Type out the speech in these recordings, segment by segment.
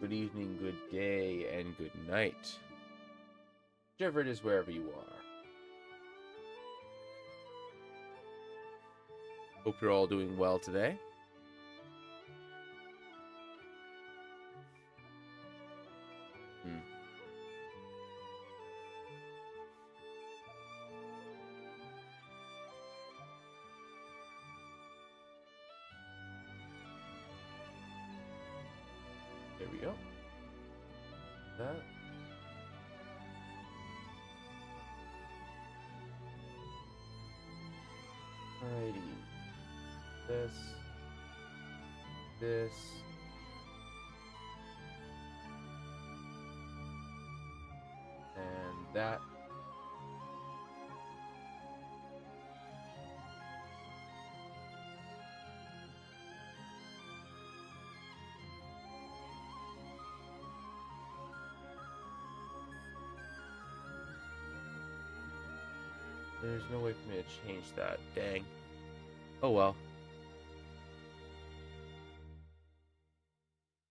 good evening, good day, and good night. Whichever it is, wherever you are. Hope you're all doing well today. There we go. That. Alrighty. This. And that. There's no way for me to change that. Dang. Oh well.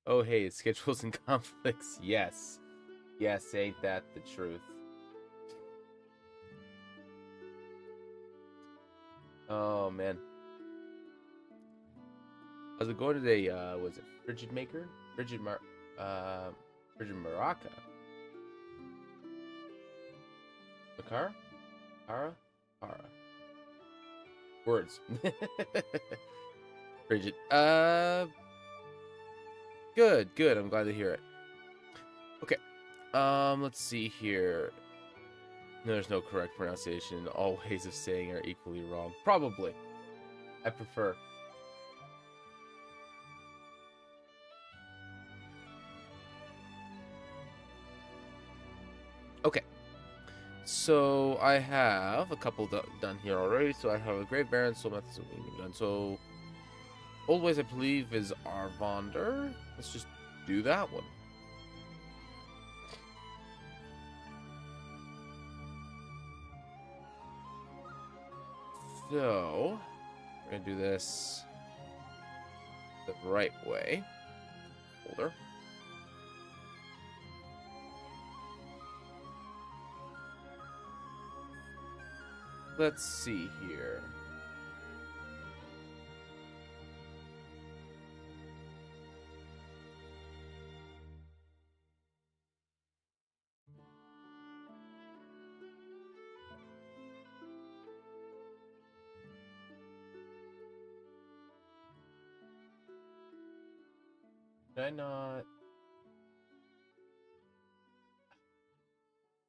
Oh hey, it's schedules and conflicts. Yes. Yes, ain't that the truth? Oh man. How's it going today? Was it Frigid Maker? Frigid Maraca. Makara? Ara? Words. Frigid. Good. I'm glad to hear it. Okay. Let's see here. No, there's no correct pronunciation. All ways of saying are equally wrong. Probably. I prefer. Okay. So I have a couple done here already. So I have a Great Baron, Soul Methods of Weaving done. So Old Ways, I believe, is Arvander. Let's just do that one. So we're gonna do this the right way. Folder. Let's see here. Did I not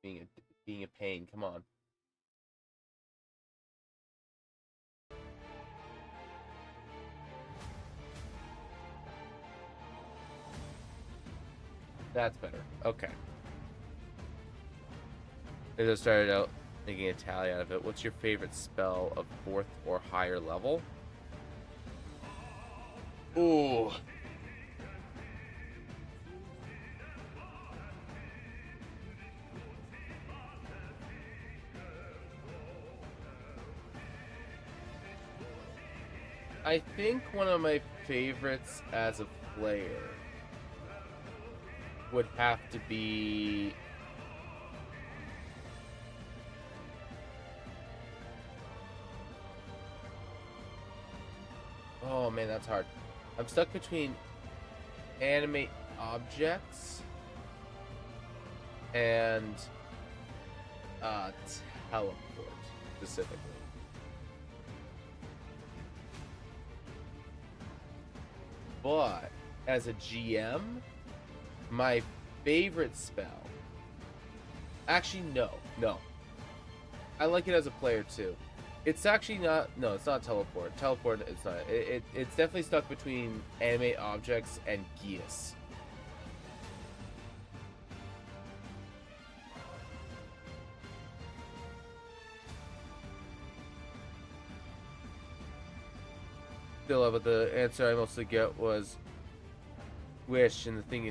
being a pain? Come on. That's better. Okay. I just started out making a tally out of it. What's your favorite spell of 4th or higher level? Ooh. I think one of my favorites as a player would have to be oh man, that's hard. I'm stuck between animate objects and teleport specifically. But as a GM, my favorite spell. Actually, no. I like it as a player too. It's actually not. No, it's not teleport. Teleport. It's not. It's definitely stuck between animate objects and Geas. Still, but the answer I mostly get was wish, and the thing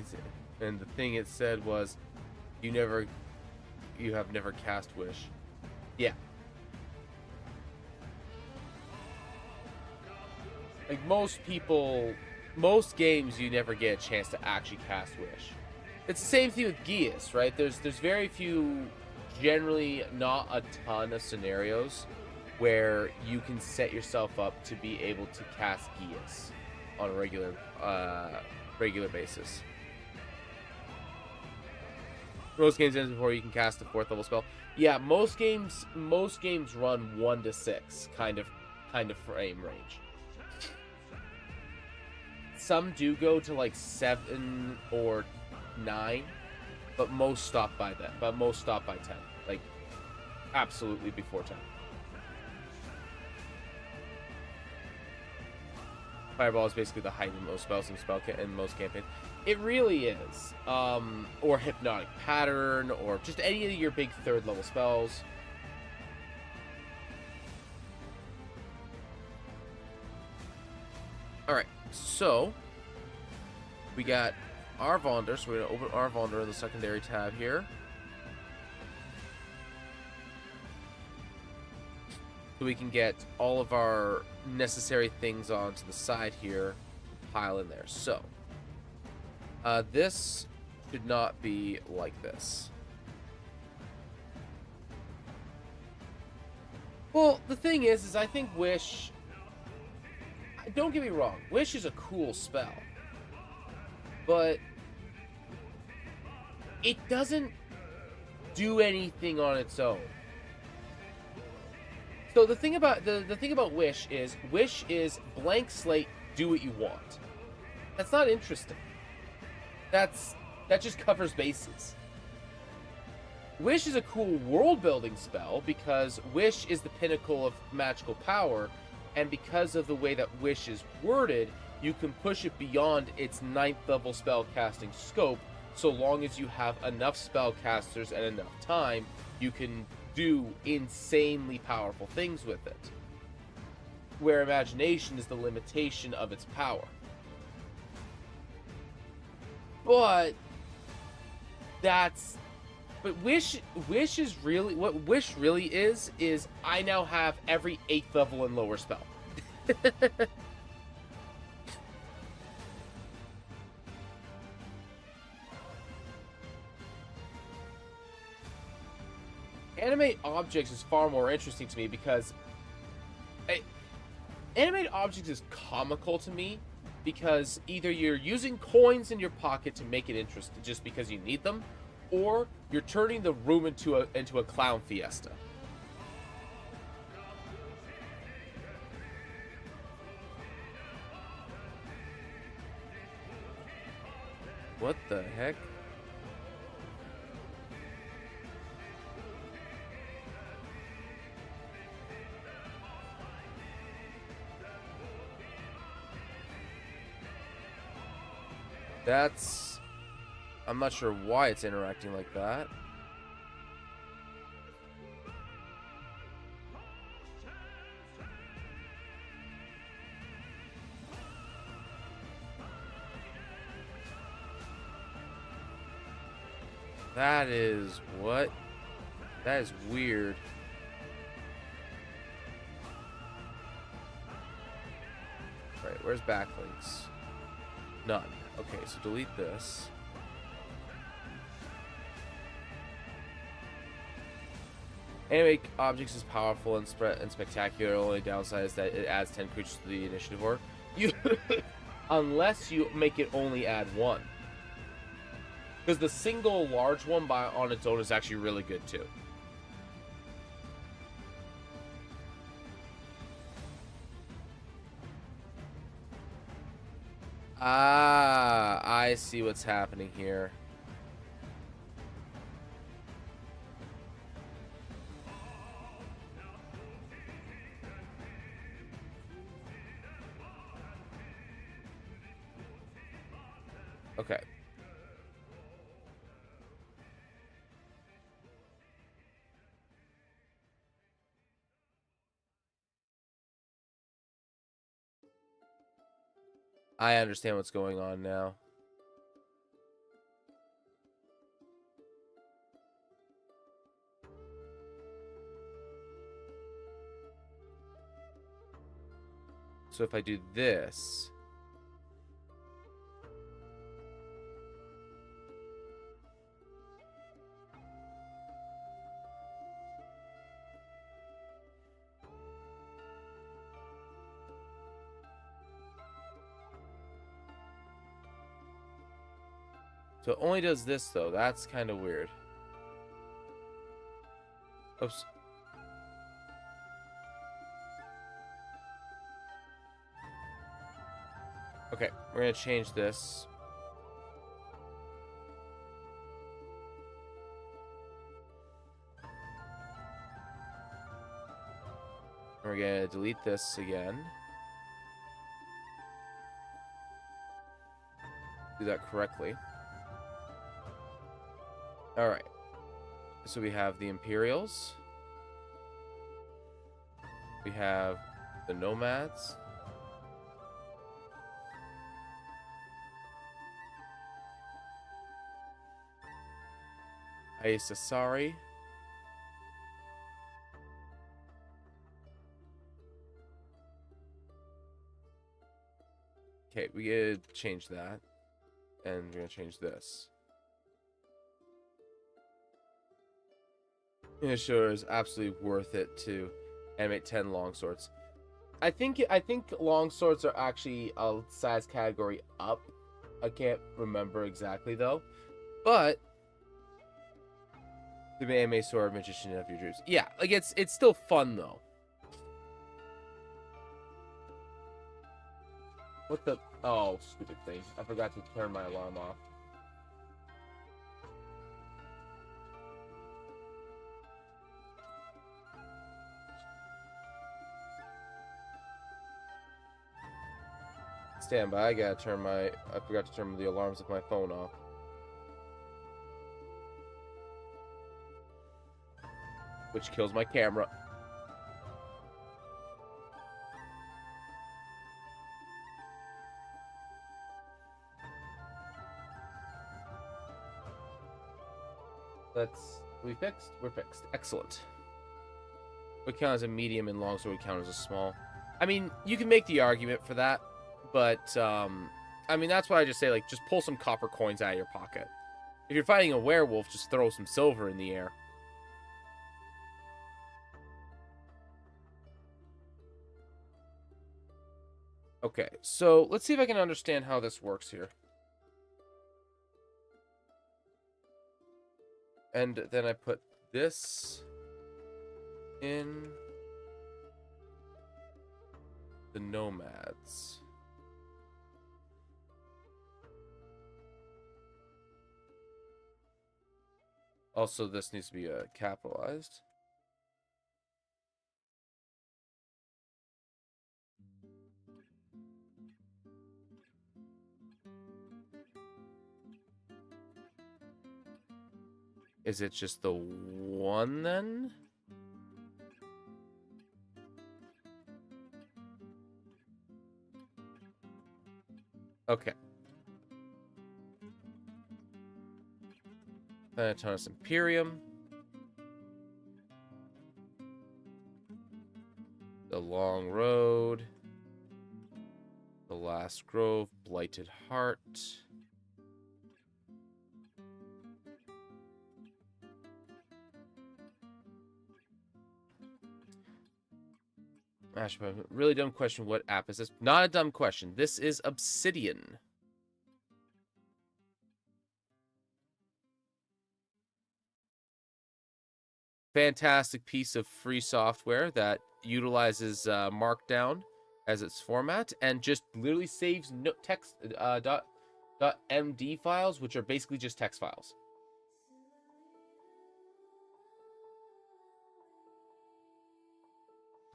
it said was, you have never cast wish. Yeah. Like most people most games you never get a chance to actually cast Wish. It's the same thing with Geas, right? There's very few, generally not a ton of scenarios where you can set yourself up to be able to cast Geas on a regular basis. Most games end before you can cast a 4th level spell. Yeah, most games run 1 to 6 kind of frame range. Some do go to like 7 or 9, but most stop by that. But most stop by 10. Like absolutely before 10. Fireball is basically the height of most spells in most campaigns. It really is. Or Hypnotic Pattern, or just any of your big 3rd level spells. Alright, so we got Arvonder, so we're going to open Arvonder in the secondary tab here. So we can get all of our necessary things onto the side here, pile in there. So, this should not be like this. Well, the thing is I think Wish, don't get me wrong, Wish is a cool spell, but it doesn't do anything on its own. So the thing about the thing about Wish is blank slate, do what you want. That's not interesting. That just covers bases. Wish is a cool world building spell because Wish is the pinnacle of magical power, and because of the way that Wish is worded, you can push it beyond its 9th level spell casting scope. So long as you have enough spellcasters and enough time, you can do insanely powerful things with it. Where imagination is the limitation of its power. But Wish is really, what Wish really is I now have every 8th level and lower spell. Animate objects is far more interesting to me because animate objects is comical to me because either you're using coins in your pocket to make it interesting just because you need them, or you're turning the room into a clown fiesta. What the heck? That's... I'm not sure why it's interacting like that. That is... what? That is weird. Right, where's backlinks? None. Okay, so delete this. Animate objects is powerful and spectacular. Only downside is that it adds 10 creatures to the initiative order. Unless you make it only add 1. Because the single large one on its own is actually really good too. Ah, I see what's happening here. Okay. I understand what's going on now. So if I do this, So it only does this, though. That's kind of weird. Oops. Okay, we're going to change this. We're going to delete this again. Do that correctly. All right. So we have the Imperials. We have the Nomads. Aisasari. Okay, we gotta change that. And we're gonna change this. It sure is absolutely worth it to animate 10 longswords. I think longswords are actually a size category up. I can't remember exactly though. But the anime sword magician of your dreams. Yeah, like it's still fun though. What the? Oh, stupid thing. I forgot to turn my alarm off. Stand by. I forgot to turn the alarms of my phone off. Which kills my camera. We fixed? We're fixed. Excellent. What counts as a medium and longsword would count as a small. I mean, you can make the argument for that, but, I mean, that's why I just say, like, just pull some copper coins out of your pocket. If you're fighting a werewolf, just throw some silver in the air. Okay, so let's see if I can understand how this works here. And then I put this in the Nomads. Also, this needs to be capitalized. Is it just the one then? Okay. Thanatos Imperium. The Long Road. The Last Grove. Blighted Heart. Really dumb question. What app is this? Not a dumb question. This is Obsidian. Fantastic piece of free software that utilizes Markdown as its format and just literally saves text .md files, which are basically just text files.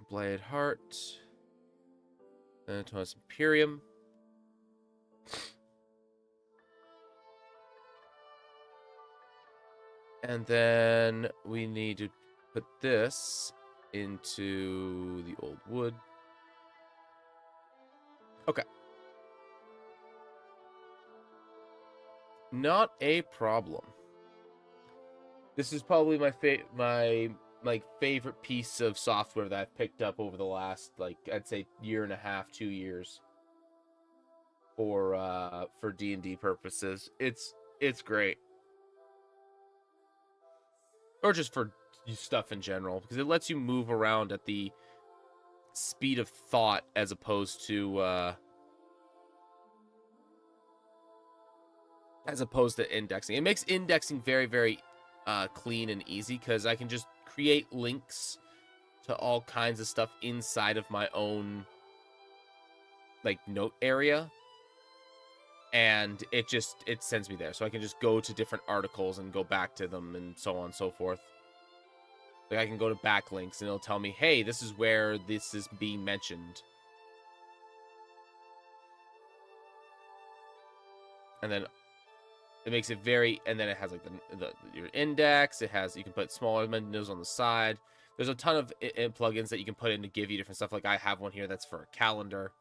Blade Heart. Thanatos Imperium. And then we need to put this into the old wood. Okay. Not a problem. This is probably my favorite piece of software that I've picked up over the last, like, I'd say year and a half, 2 years for D&D purposes. It's great. Or just for stuff in general, because it lets you move around at the speed of thought as opposed to as opposed to indexing. It makes indexing very, very clean and easy because I can just create links to all kinds of stuff inside of my own like note area, and it sends me there, so I can just go to different articles and go back to them and so on and so forth. Like I can go to backlinks and it'll tell me, hey, this is where this is being mentioned. And then it makes it very, and then it has like your index. It has, you can put smaller menus on the side. There's a ton of plugins that you can put in to give you different stuff. Like I have one here that's for a calendar.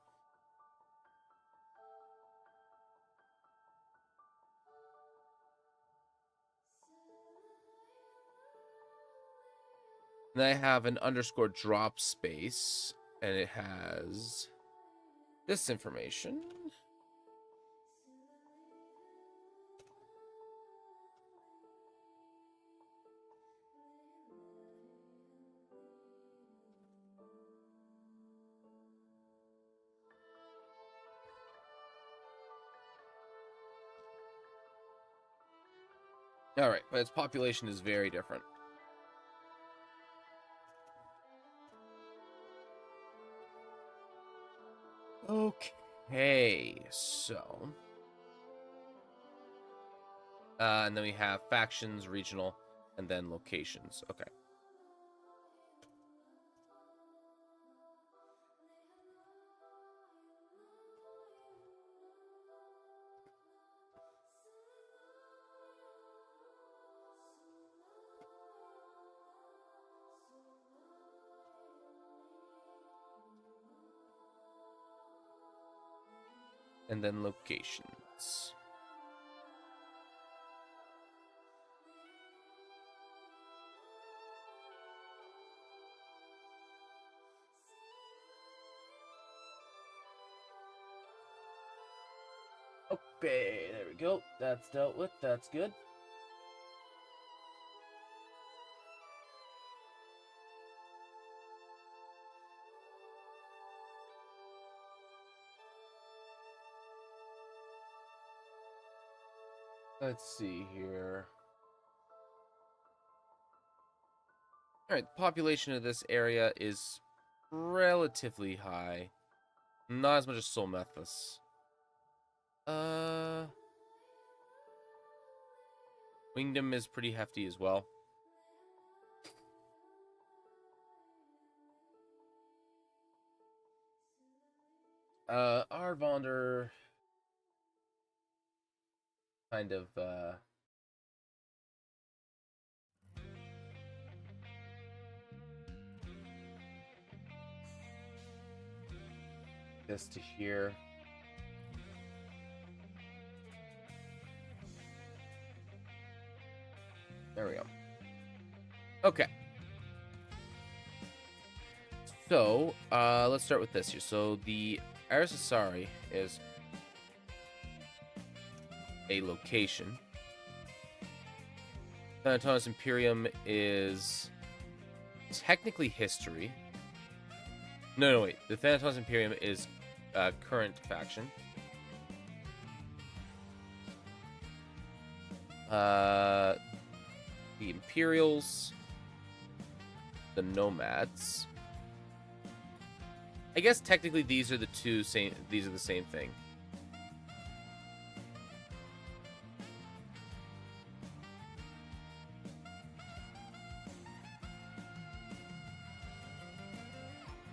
And then I have an underscore drop space, and it has this information. All right, but its population is very different. Okay, so and then we have factions, regional, and then locations. Okay. And then locations. Okay, there we go. That's dealt with. That's good. Let's see here. All right, the population of this area is relatively high. Not as much as Solmethus. Wingdom is pretty hefty as well. Arvonder kind of this to here. There we go. Okay. So, let's start with this here. So, the Arasasari is a location. Thanatos Imperium is technically history. No, wait. The Thanatos Imperium is current faction. The Imperials, the Nomads. I guess technically these are the same. These are the same thing.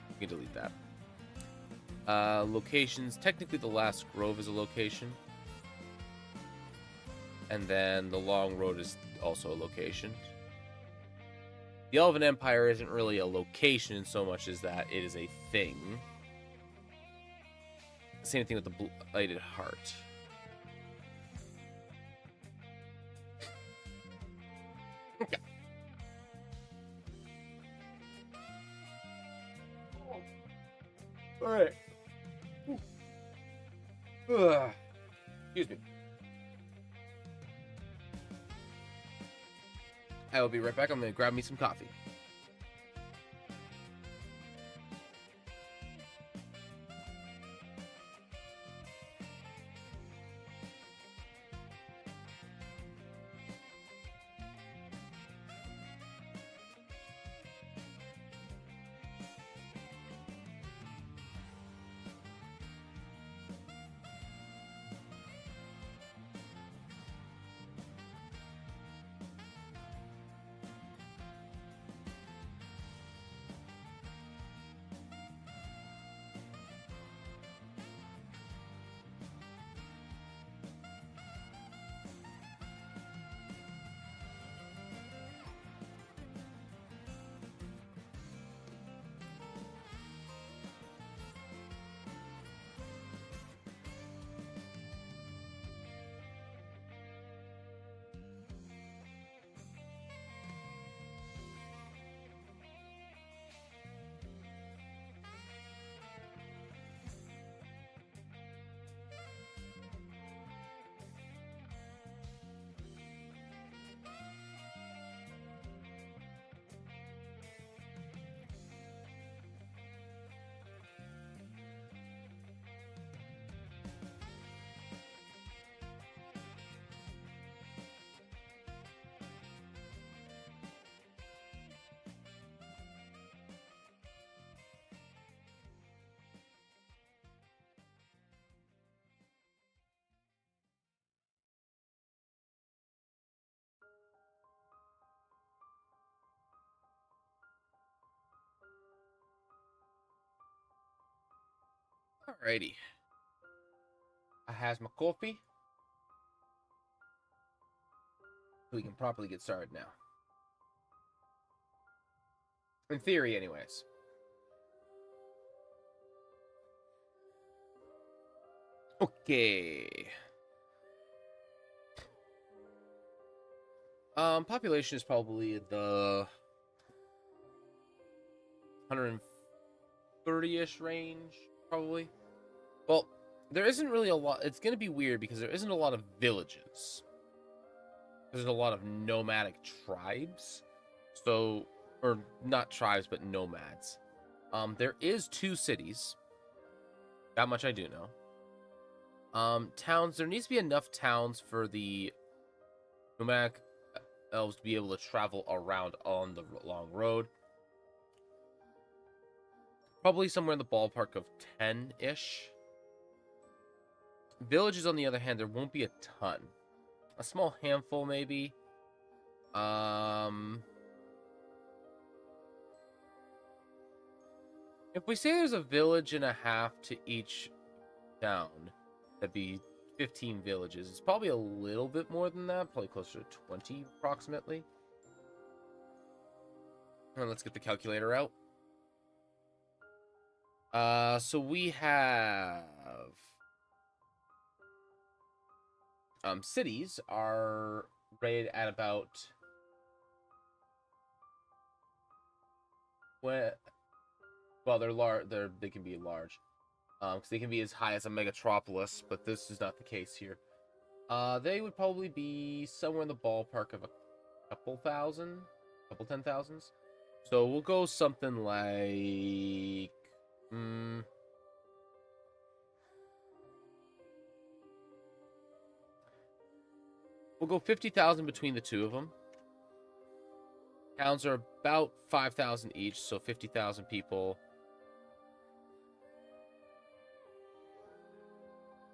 You can delete that. Locations. Technically, the Last Grove is a location. And then the Long Road is also a location. The Elven Empire isn't really a location in so much as that it is a thing. Same thing with the Blighted Heart. Okay. All right. Excuse me. I will be right back. I'm going to grab me some coffee. Alrighty. I has my coffee. We can properly get started now. In theory, anyways. Okay. Population is probably the 130-ish range, probably. Well, there isn't really a lot. It's going to be weird because there isn't a lot of villages. There's a lot of nomadic tribes. So, or not tribes, but nomads. There is 2 cities. That much I do know. Towns. There needs to be enough towns for the nomadic elves to be able to travel around on the long road. Probably somewhere in the ballpark of 10-ish. Villages, on the other hand, there won't be a ton. A small handful, maybe. If we say there's a village and a half to each town, that'd be 15 villages. It's probably a little bit more than that, probably closer to 20 approximately. And let's get the calculator out. So we have cities are rated at about well, they're large. They can be large, because they can be as high as a megatropolis, but this is not the case here. They would probably be somewhere in the ballpark of a couple 10,000s. So we'll go something like, we'll go 50,000 between the 2 of them. Towns are about 5,000 each, so 50,000 people.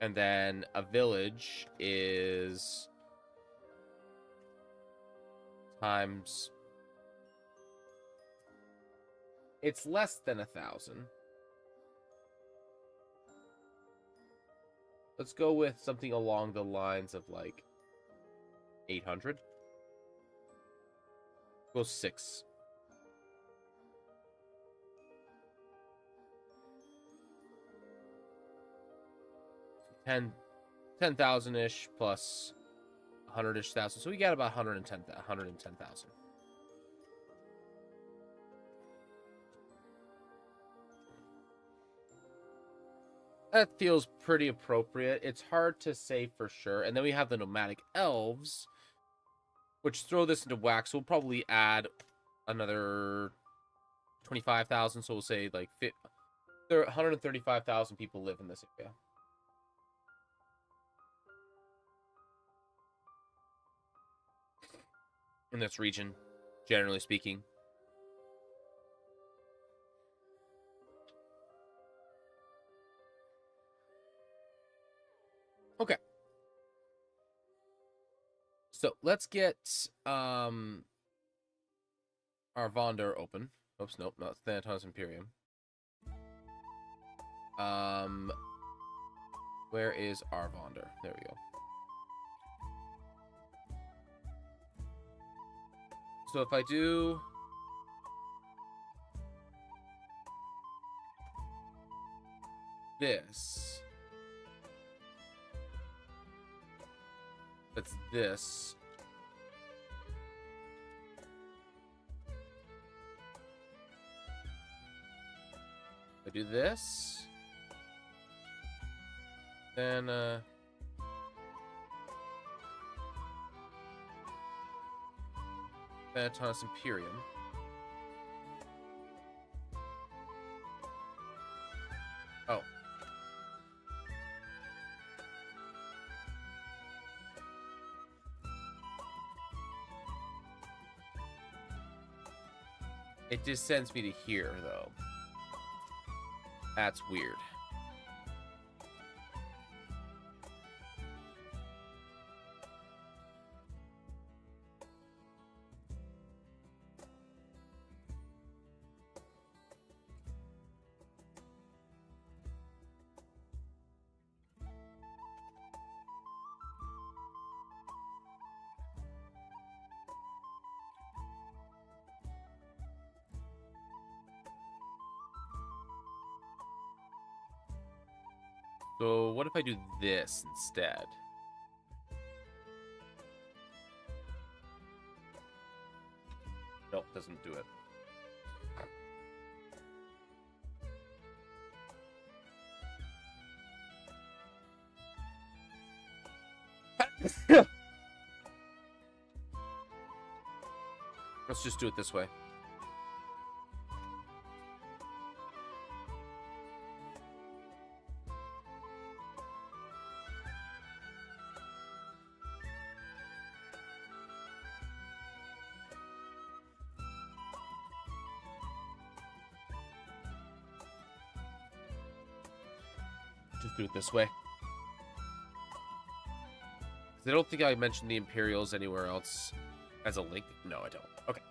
And then a village is times... It's less than 1,000. Let's go with something along the lines of, like, 800. Go 6. 10,000-ish plus 100-ish thousand. So we got about 110,000. That feels pretty appropriate. It's hard to say for sure. And then we have the nomadic elves, which throw this into whack. So we'll probably add another 25,000. So we'll say like 135,000 people live in this area. In this region, generally speaking. Okay. So let's get our Vonder open. Oops, nope, not Thanatos Imperium. Where is our Vonder? There we go. So if I do this, that's this. If I do this, then Thanatos Imperium. Oh. It just sends me to here, though. That's weird. So what if I do this instead? Nope, doesn't do it. Let's just do it this way. Just do it this way. I don't think I mentioned the Imperials anywhere else as a link. No, I don't. Okay.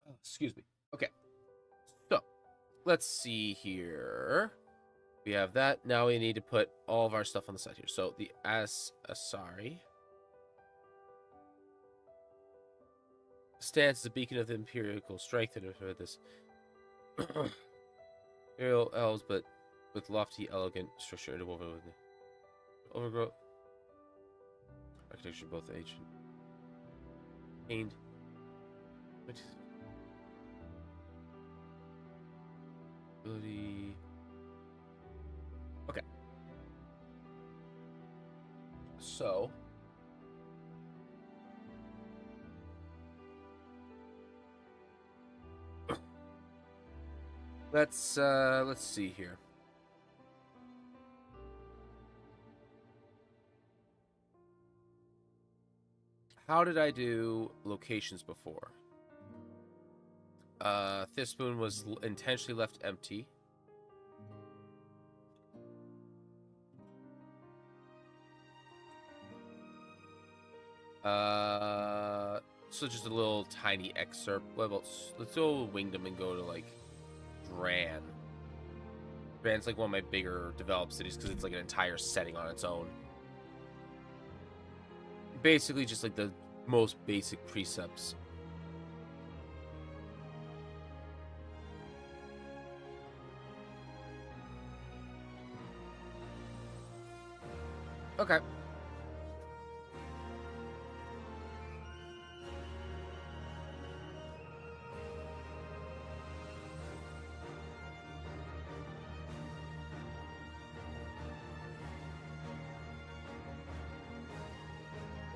Oh, excuse me. Okay. So, let's see here. We have that. Now we need to put all of our stuff on the side here. So the Asari stands as a beacon of the empirical strength and for this Imperial elves, but with lofty, elegant structure interwoven with the overgrowth architecture, both ancient and ability. Okay. So let's see here. How did I do locations before? Thispoon was intentionally left empty. So just a little tiny excerpt. Let's go Wingdom and go to like Dran. Dran's like one of my bigger developed cities because it's like an entire setting on its own. Basically, just like the most basic precepts. Okay.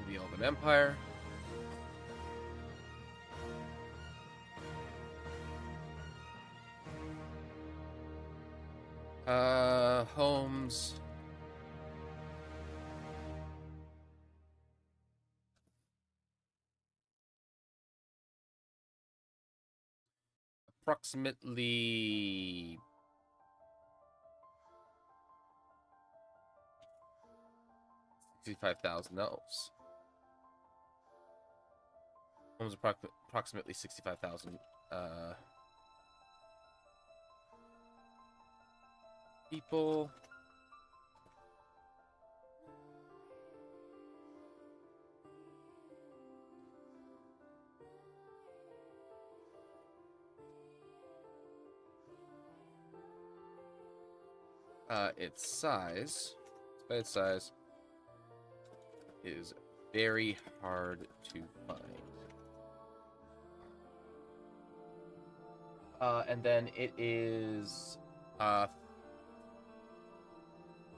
The Elven Empire. Homes. Approximately 65,000 elves. Homes approximately 65,000 people. Its size, by its size, is very hard to find. And then it is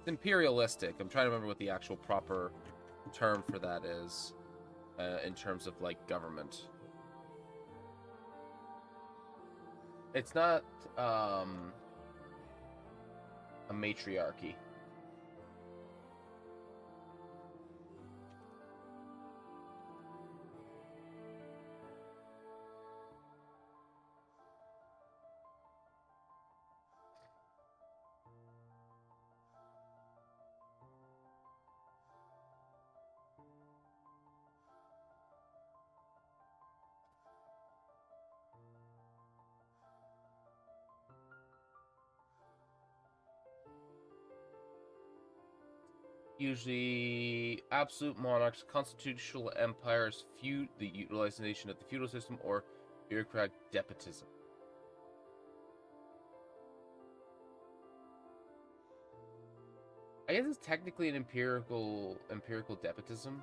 imperialistic. I'm trying to remember what the actual proper term for that is in terms of like government. It's not a matriarchy. Usually, absolute monarchs, constitutional empires, the utilization of the feudal system, or bureaucratic despotism. I guess it's technically an empirical despotism.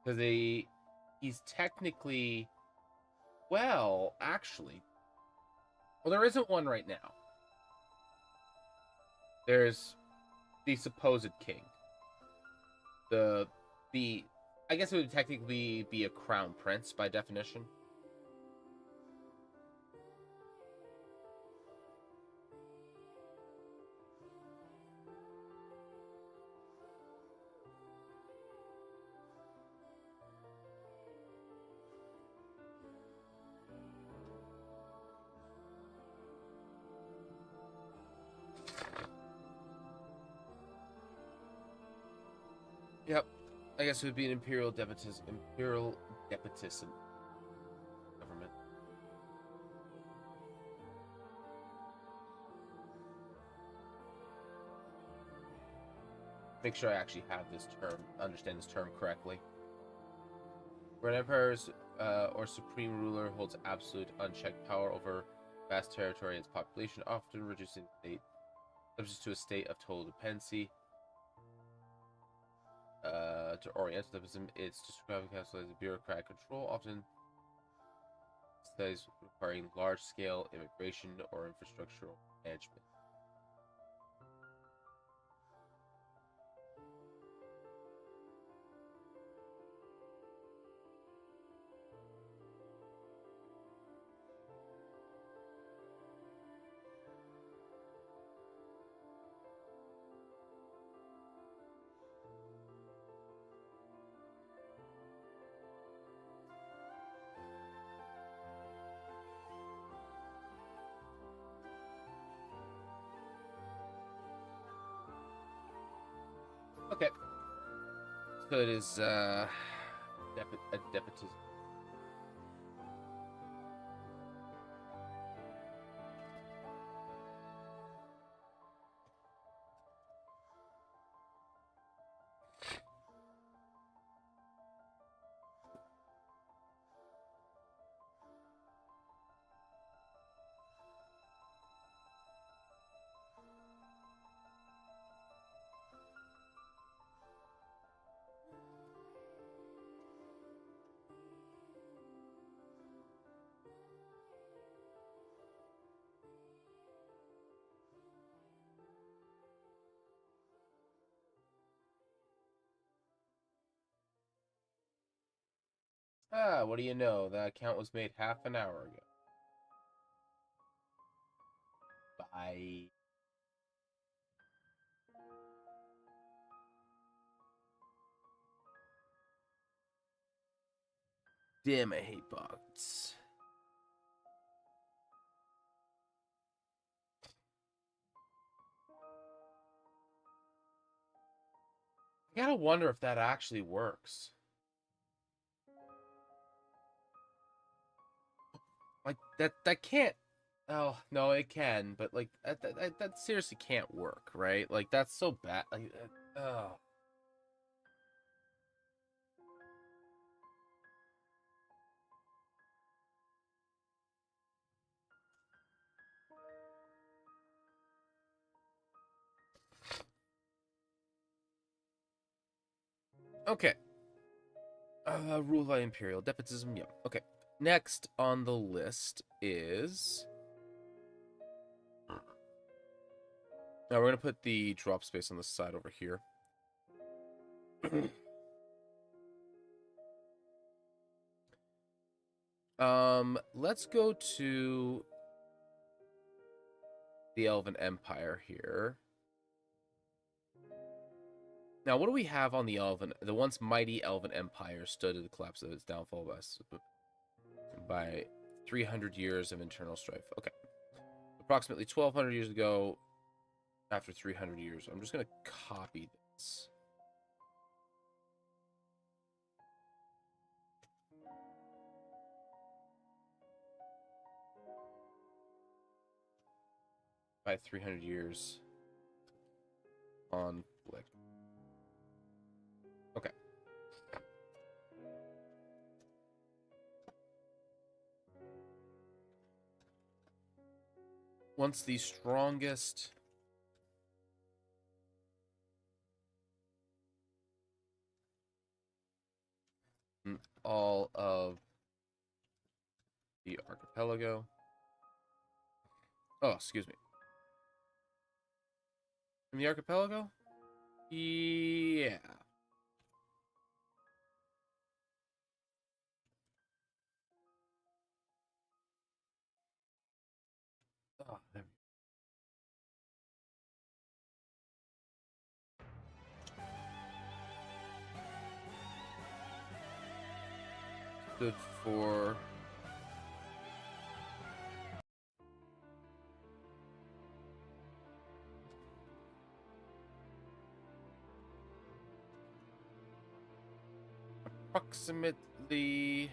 Because he's technically, well, actually, well, there isn't one right now. There's the supposed king. The I guess it would technically be a crown prince by definition. Yep. I guess it would be an imperial despotism. Imperial despotism. Government. Make sure I actually have this term, understand this term correctly. Where an emperor or supreme ruler holds absolute unchecked power over vast territory and its population, often reducing the state, subject to a state of total dependency. To Orientalism, it's described as a bureaucratic control, often studies requiring large-scale immigration or infrastructural management. Okay. So it is a despotism. Ah, what do you know? That account was made half an hour ago. Bye. Damn, I hate bots. I gotta wonder if that actually works. Like that can't. Oh no, it can, but like that seriously can't work, right? Like that's so bad. Like, oh. Okay. Rule by imperial despotism. Yeah. Okay. Next on the list is. Now we're gonna put the drop space on the side over here. Let's go to the Elven Empire here. Now, what do we have on the Elven? The once mighty Elven Empire stood at the collapse of its downfall by 300 years of internal strife. Okay. Approximately 1,200 years ago, after 300 years. I'm just going to copy this. By 300 years. Conflict. Okay. Once the strongest in all of the archipelago. Oh, excuse me. In the archipelago? Yeah. Oh, there we go. Stood for approximately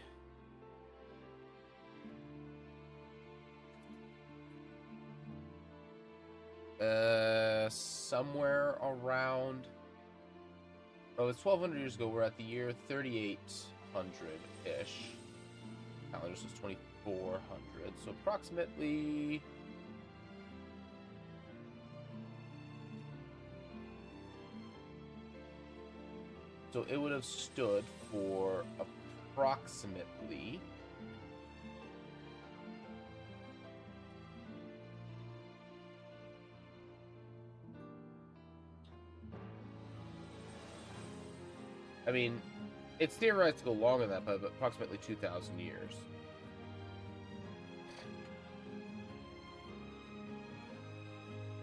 somewhere around, oh, it's 1,200 years ago. We're at the year 3,800-ish. Calendar says 2,400, so approximately so it would have stood for approximately I mean, it's theorized to go longer than that, but approximately 2,000 years.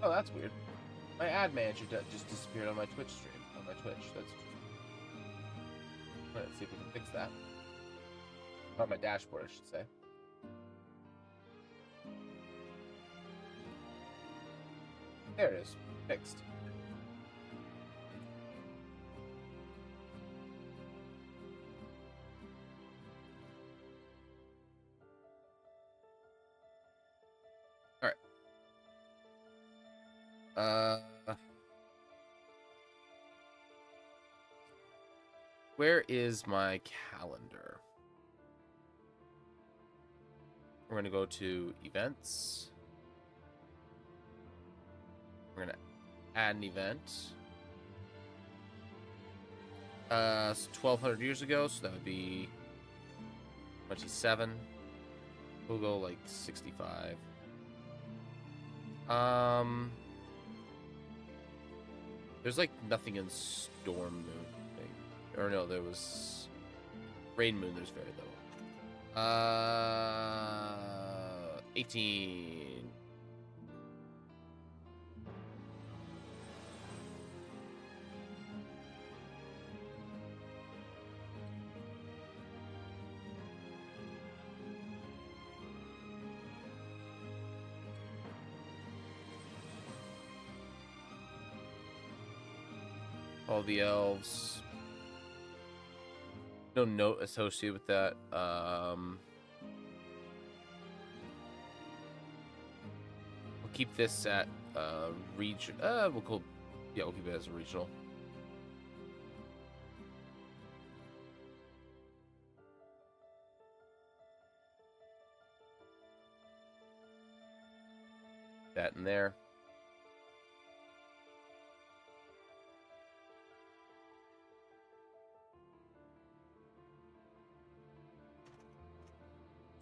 Oh, that's weird. My ad manager just disappeared on my Twitch stream. On my Twitch. That's interesting. Let's see if we can fix that. On my dashboard, I should say. There it is. Fixed. Alright. Where is my calendar? We're going to go to events. We're going to add an event. So 1,200 years ago, so that would be 27. We'll go like 65. There's like nothing in Storm Moon. Or no, there was Rain Moon. There's very little. 18. All the elves. No note associated with that. We'll keep this at region. We'll keep it as a regional. That in there.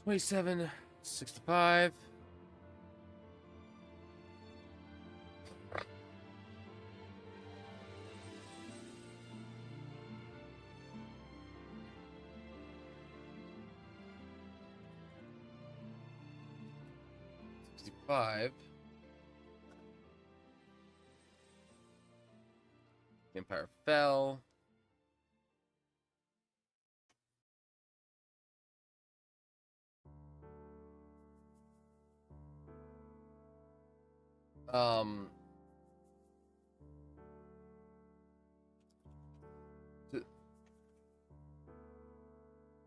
$27.65. $65. Empire fell.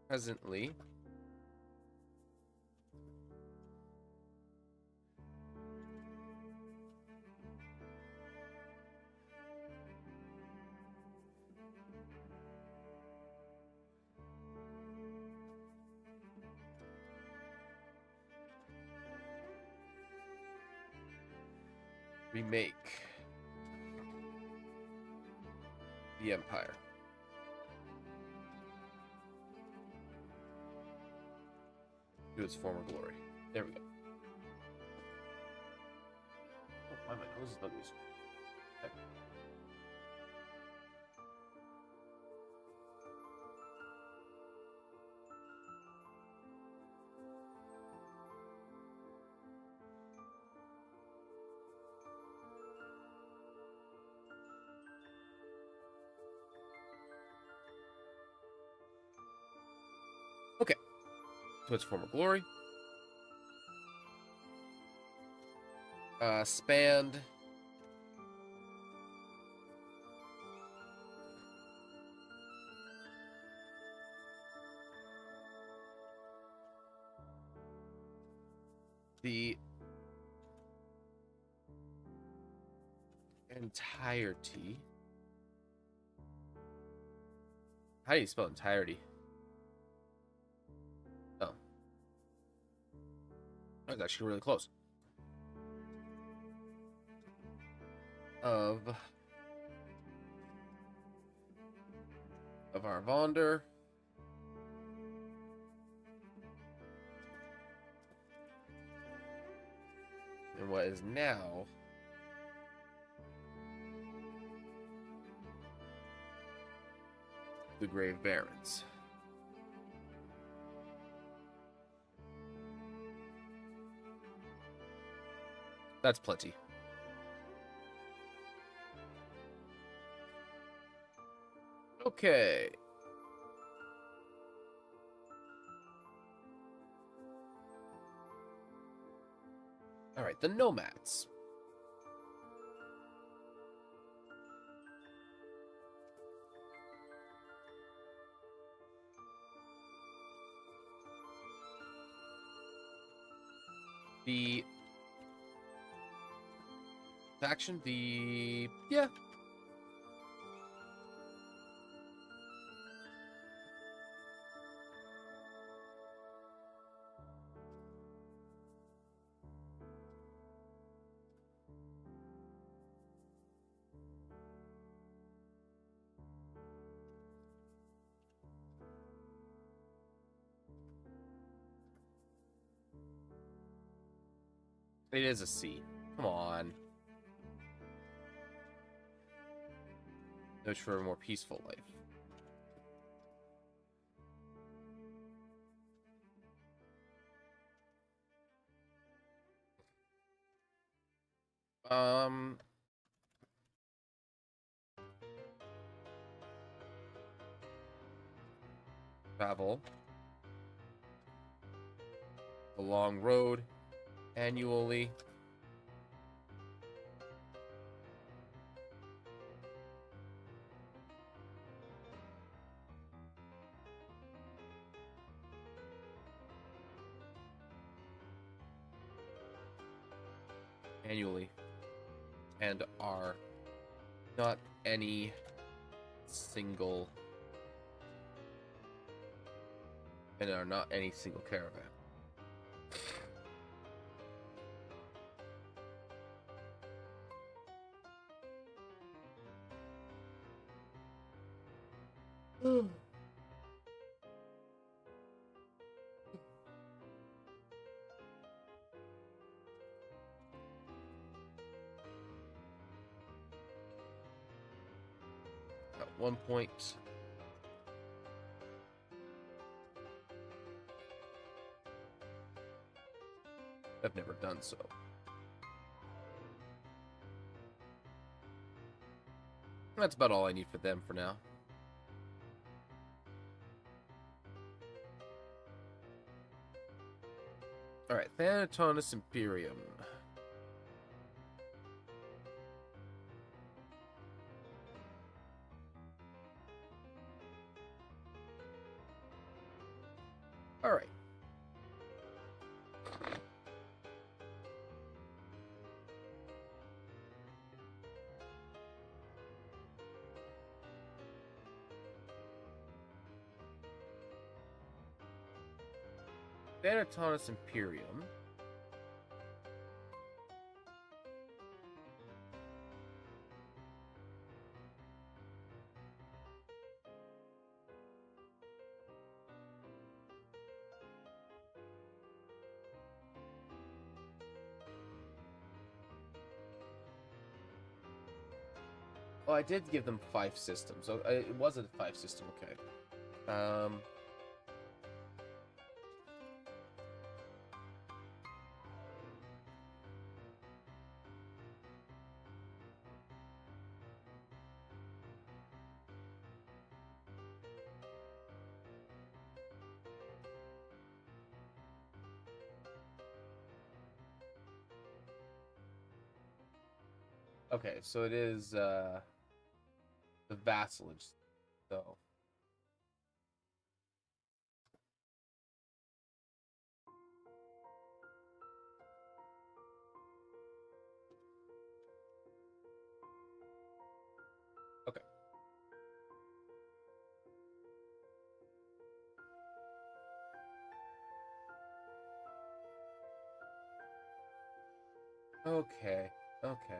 Presently, remake the Empire. To its former glory. There we go. Oh, why my nose is bugging me so. Okay. To its former glory. Spanned the entirety. How do you spell entirety? Oh. That was actually really close. Of Arvonder. And what is now the Grave Barons. That's plenty. Okay. All right, the Nomads. The faction, yeah. It is a C. Come on. Wish for a more peaceful life. Travel a long road annually. And are not any single caravan. At one point, I've never done so. That's about all I need for them for now. Alright, Thanatonus Imperium. Alright. Thanatonus Imperium. Oh, I did give them 5 systems. So it was a 5 system, okay. Okay, so it is the vassalage, so. Okay. Okay. Okay.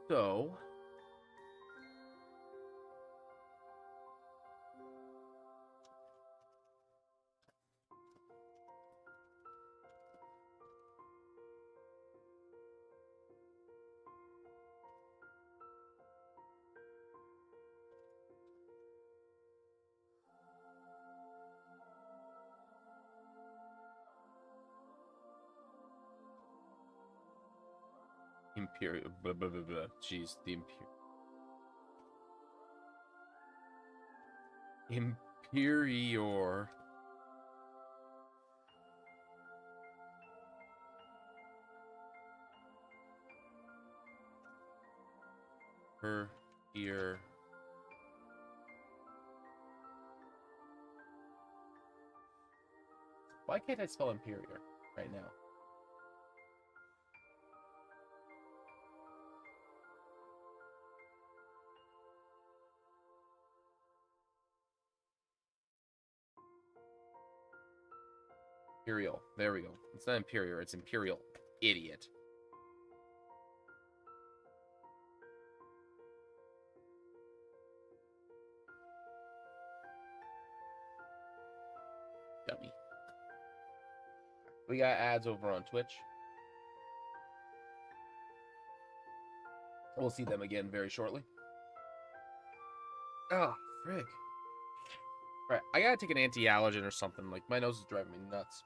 So, Imperial, blah, blah, blah, blah. Jeez, the Imperior. Her here. Why can't I spell Imperior right now? Imperial. There we go. It's not Imperior, it's Imperial. Idiot. Dummy. We got ads over on Twitch. We'll see them again very shortly. Oh, frig. Alright, I gotta take an anti-allergen or something. Like, my nose is driving me nuts.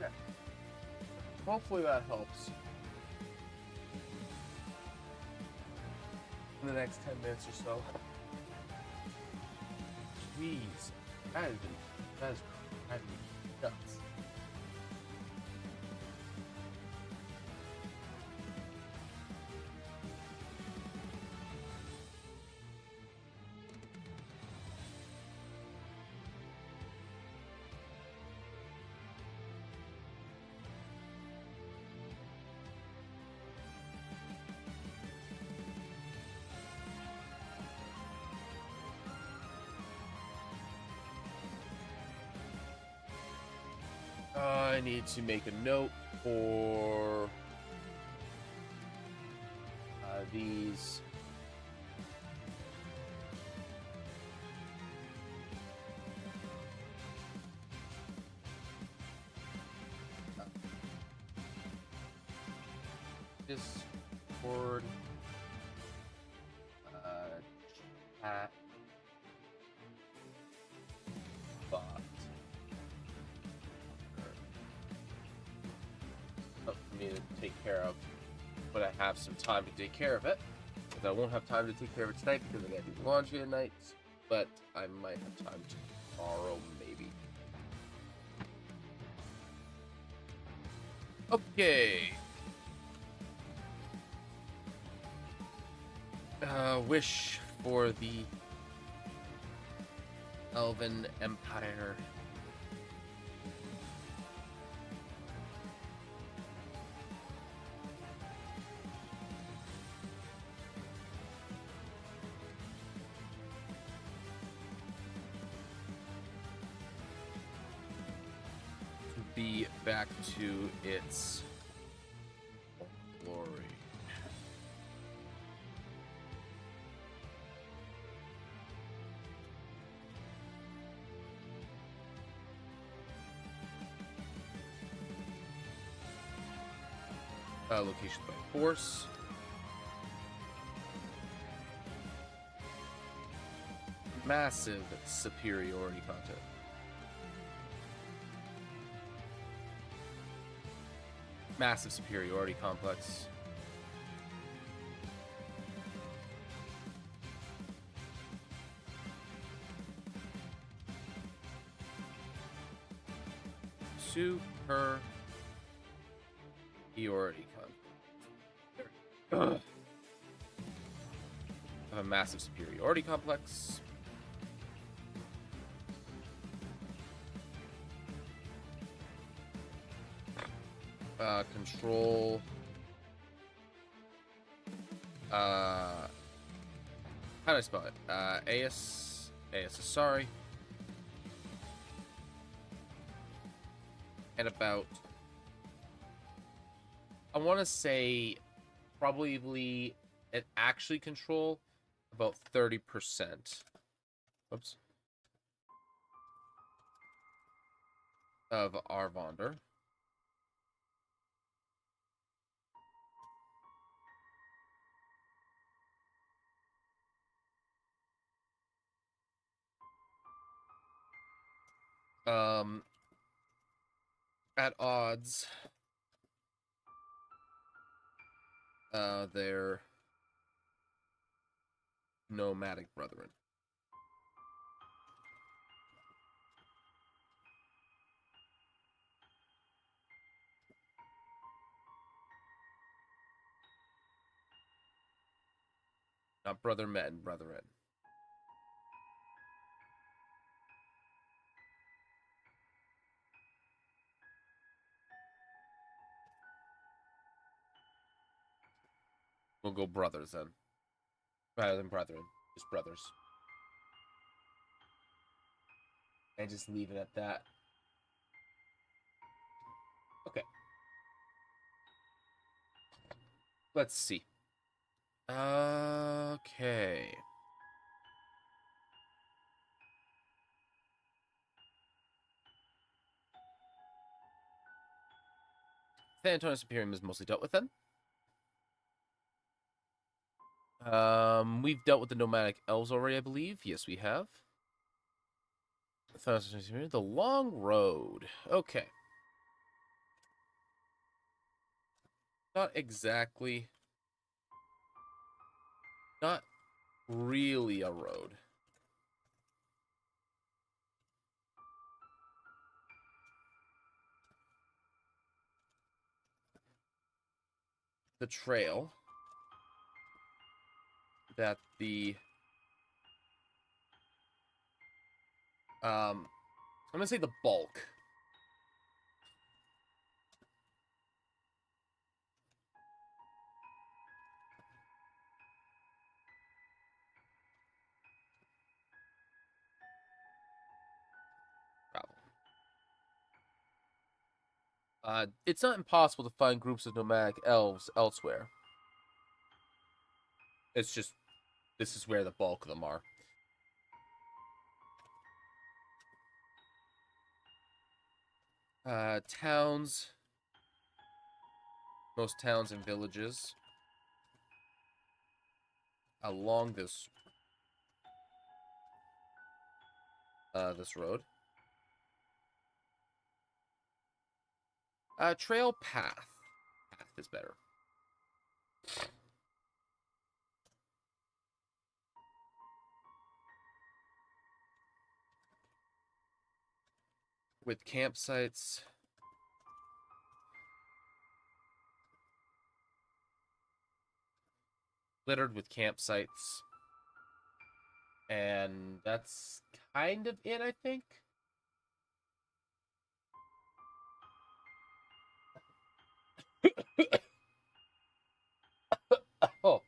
Okay. Hopefully that helps. In the next 10 minutes or so. Jeez. That is nuts. I need to make a note for these. Discord chat bot. Up for me to take care of, but I have some time to take care of it. Because I won't have time to take care of it tonight because I gotta do the laundry at night. But I might have time tomorrow, maybe. Okay. Wish for the Elven Empire. To be back to its glory. Location by force. Massive superiority content. Massive superiority complex. Superiority complex. A massive superiority complex. Control. How do I spell it? Sorry. And about, I want to say, probably it actually control about 30%. Oops. of Arvonder. At odds, their nomadic brethren. Not brother men, brethren. We'll go brothers then. Rather than brethren. Just brothers. And just leave it at that. Okay. Let's see. Okay. Thanatos Imperium is mostly dealt with then. We've dealt with the nomadic elves already, I believe. Yes, we have. The long road. Okay. Not exactly. Not really a road. The trail that the I'm gonna say the bulk travel. It's not impossible to find groups of nomadic elves elsewhere. It's just this is where the bulk of them are. Towns, most towns and villages along this this road. Trail path. Path is better. With campsites. Littered with campsites. And that's kind of it, I think. Oh,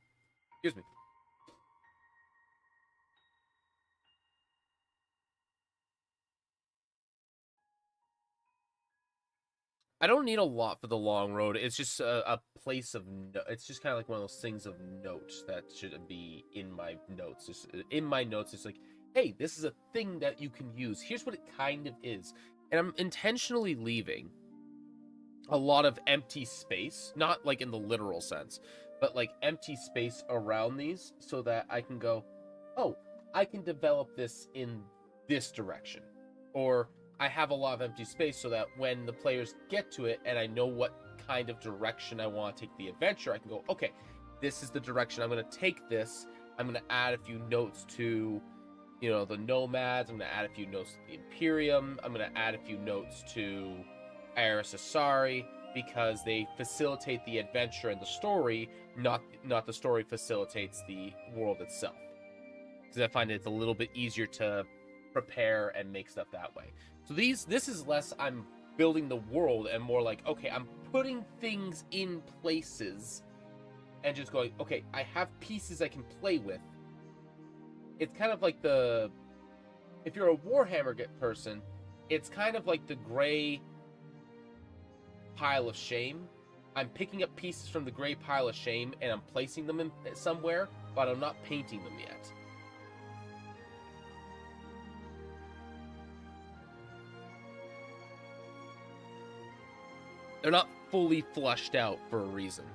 excuse me. I don't need a lot for the long road. It's just a place of it's just kind of like one of those things of note that should be in my notes. Just in my notes, it's like, hey, this is a thing that you can use. Here's what it kind of is, and I'm intentionally leaving a lot of empty space, not like in the literal sense, but like empty space around these, so that I can go, oh, I can develop this in this direction, or I have a lot of empty space so that when the players get to it and I know what kind of direction I want to take the adventure, I can go, okay, this is the direction I'm going to take this. I'm going to add a few notes to, the nomads. I'm going to add a few notes to the Imperium. I'm going to add a few notes to Aris Asari because they facilitate the adventure and the story, not the story facilitates the world itself. Because I find it's a little bit easier to prepare and make stuff that way. So this is less I'm building the world and more like, okay, I'm putting things in places and just going, okay, I have pieces I can play with. It's kind of like if you're a Warhammer person, it's kind of like the gray pile of shame. I'm picking up pieces from the gray pile of shame and I'm placing them in somewhere, but I'm not painting them yet. They're not fully flushed out for a reason.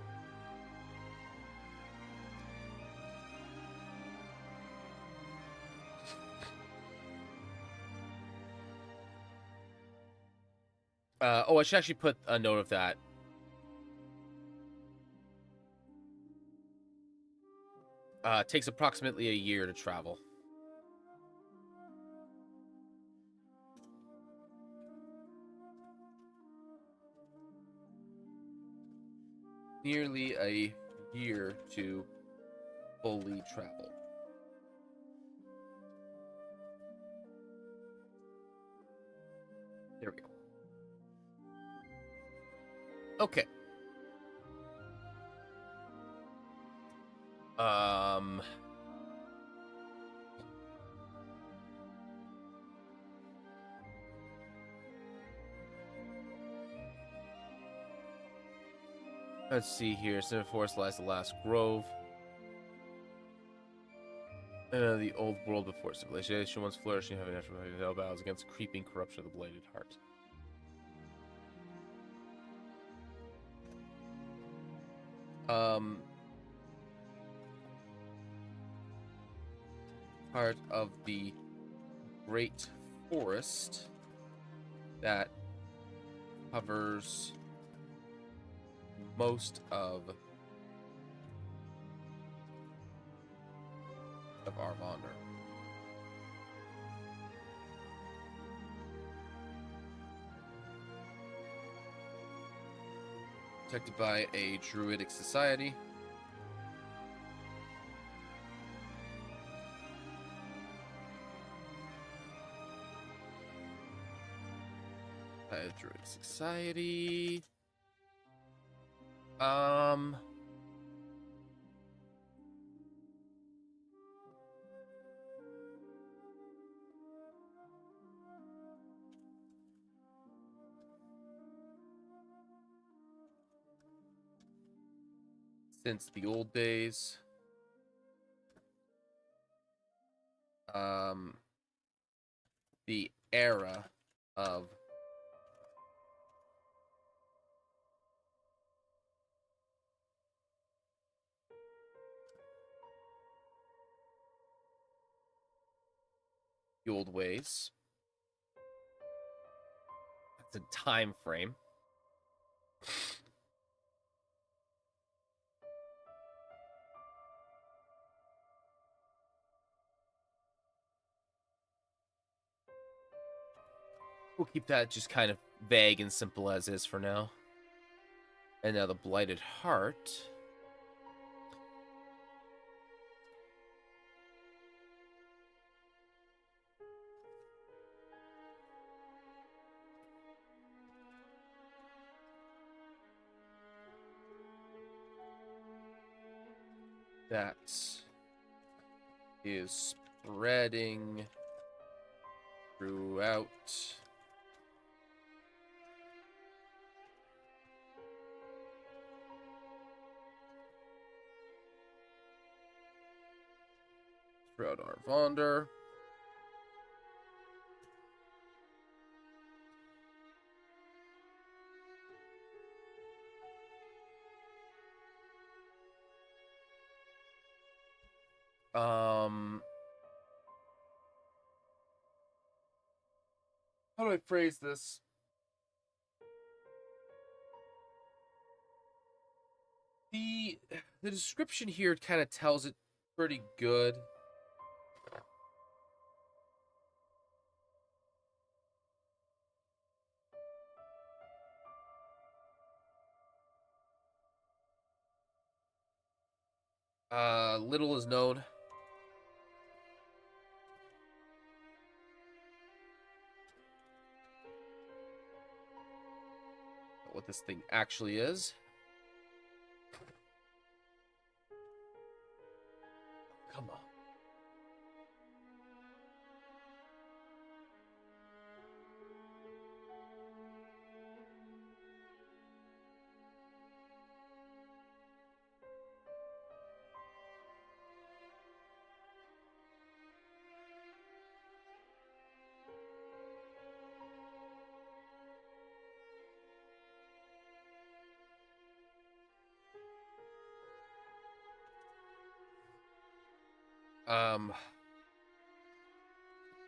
I should actually put a note of that. It takes approximately a year to travel. Nearly a year to fully travel. There we go. Okay. Let's see here. Center Forest lies the last grove. The old world before civilization once flourishing, having natural battles against creeping corruption of the Blighted Heart. Part of the great forest that covers most of Arvonder. Protected by a druidic society. Druidic society. Since the old days. The era of the old ways. That's a time frame. We'll keep that just kind of vague and simple as is for now. And now the Blighted Heart. That is spreading throughout Arvonder. How do I phrase this? The description here kind of tells it pretty good. Little is known. What this thing actually is. Come on. Um,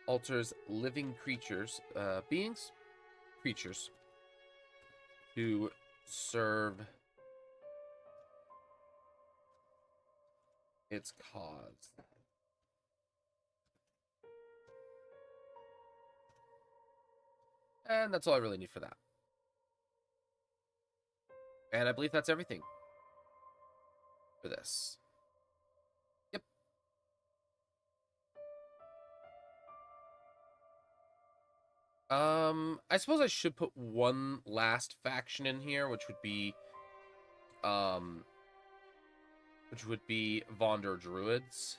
alters living creatures, beings, creatures, to serve its cause. And that's all I really need for that. And I believe that's everything for this. Yep. I suppose I should put one last faction in here, which would be Vonder Druids.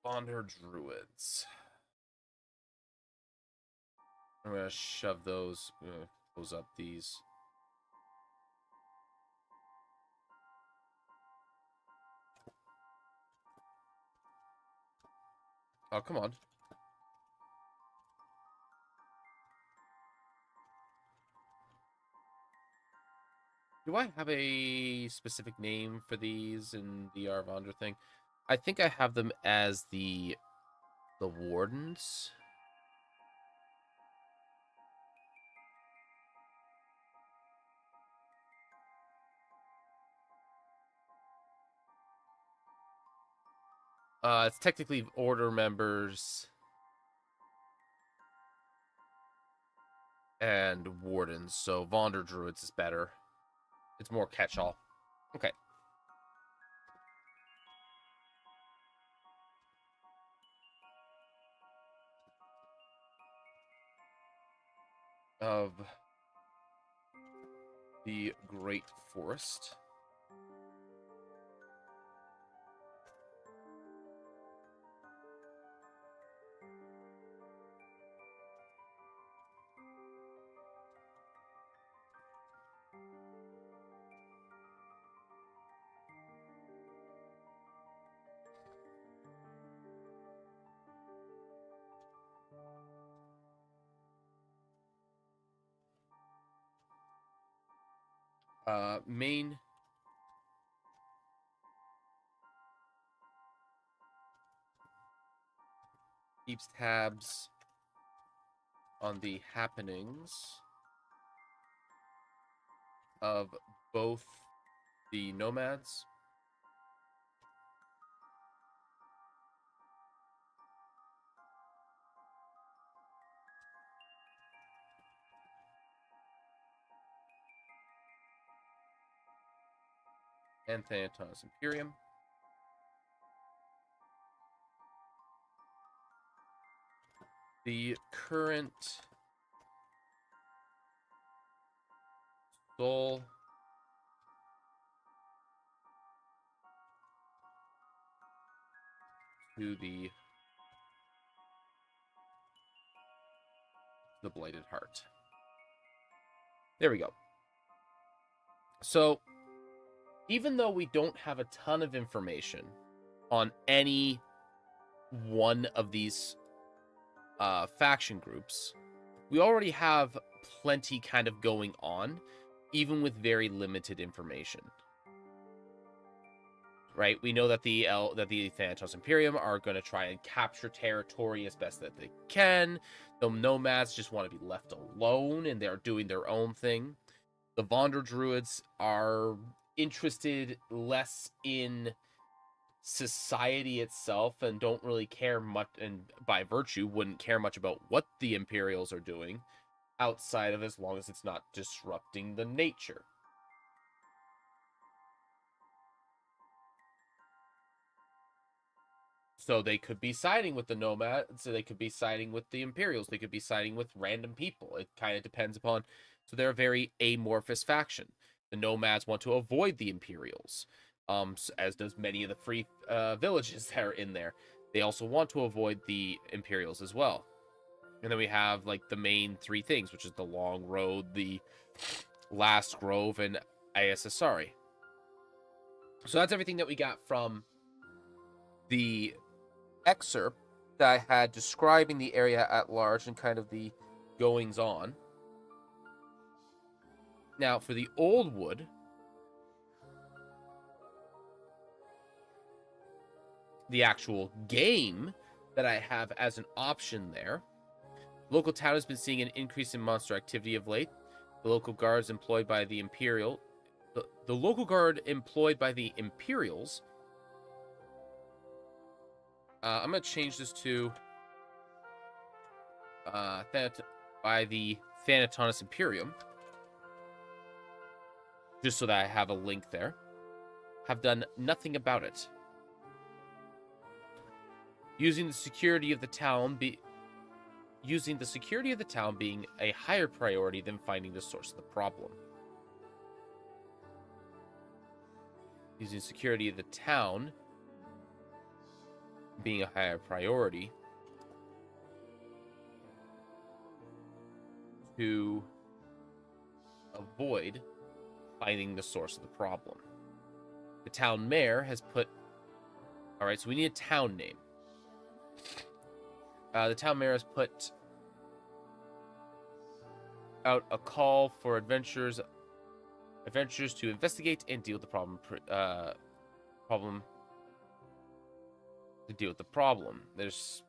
Vonder Druids. I'm gonna shove those, close up these. Oh, come on. Do I have a specific name for these in the Arvandra thing? I think I have them as the Wardens. It's technically Order members and Wardens, so Vonder Druids is better. It's more catch-all. Okay. Of the Great Forest. Main keeps tabs on the happenings of both the nomads and Thanatos Imperium. The current soul to the Blighted Heart. There we go. So, even though we don't have a ton of information on any one of these faction groups, we already have plenty kind of going on, even with very limited information. Right? We know that the Thanatos Imperium are going to try and capture territory as best that they can. The nomads just want to be left alone, and they're doing their own thing. The Vonder Druids are interested less in society itself and don't really care much, and by virtue wouldn't care much about what the Imperials are doing outside of, as long as it's not disrupting the nature. So they could be siding with the nomads, so they could be siding with the Imperials, they could be siding with random people. It kind of depends upon. So they're a very amorphous faction. The nomads want to avoid the Imperials, as does many of the free villages that are in there. They also want to avoid the Imperials as well. And then we have like the main three things, which is the Long Road, the Last Grove, and Ayasasari. So that's everything that we got from the excerpt that I had describing the area at large and kind of the goings on. Now, for the old wood, the actual game that I have as an option there, the local town has been seeing an increase in monster activity of late. The local guards employed by the the local guard employed by the Imperials. I'm gonna change this to by the Thanatonus Imperium, just so that I have a link there. Have done nothing about it. Using the security of the town being a higher priority than finding the source of the problem. Using security of the town being a higher priority to avoid finding the source of the problem. The town mayor has put... Alright, so we need a town name. The town mayor has put out a call for adventurers to investigate and deal with the problem. There's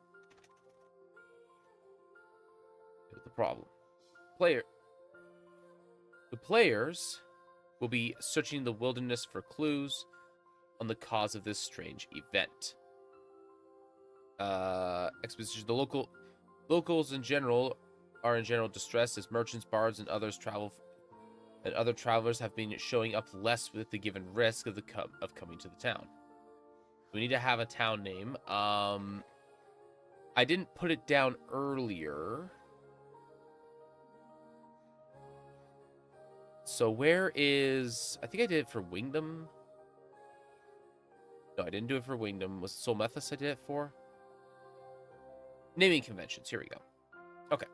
the problem. The players will be searching the wilderness for clues on the cause of this strange event. Exposition. The locals in general are in general distress as merchants, bards, and other travelers have been showing up less with the given risk of coming to the town. We need to have a town name. I didn't put it down earlier. So where is... I think I did it for Wingdom. No, I didn't do it for Wingdom. Was it Soul Methus I did it for? Naming conventions. Here we go. Okay.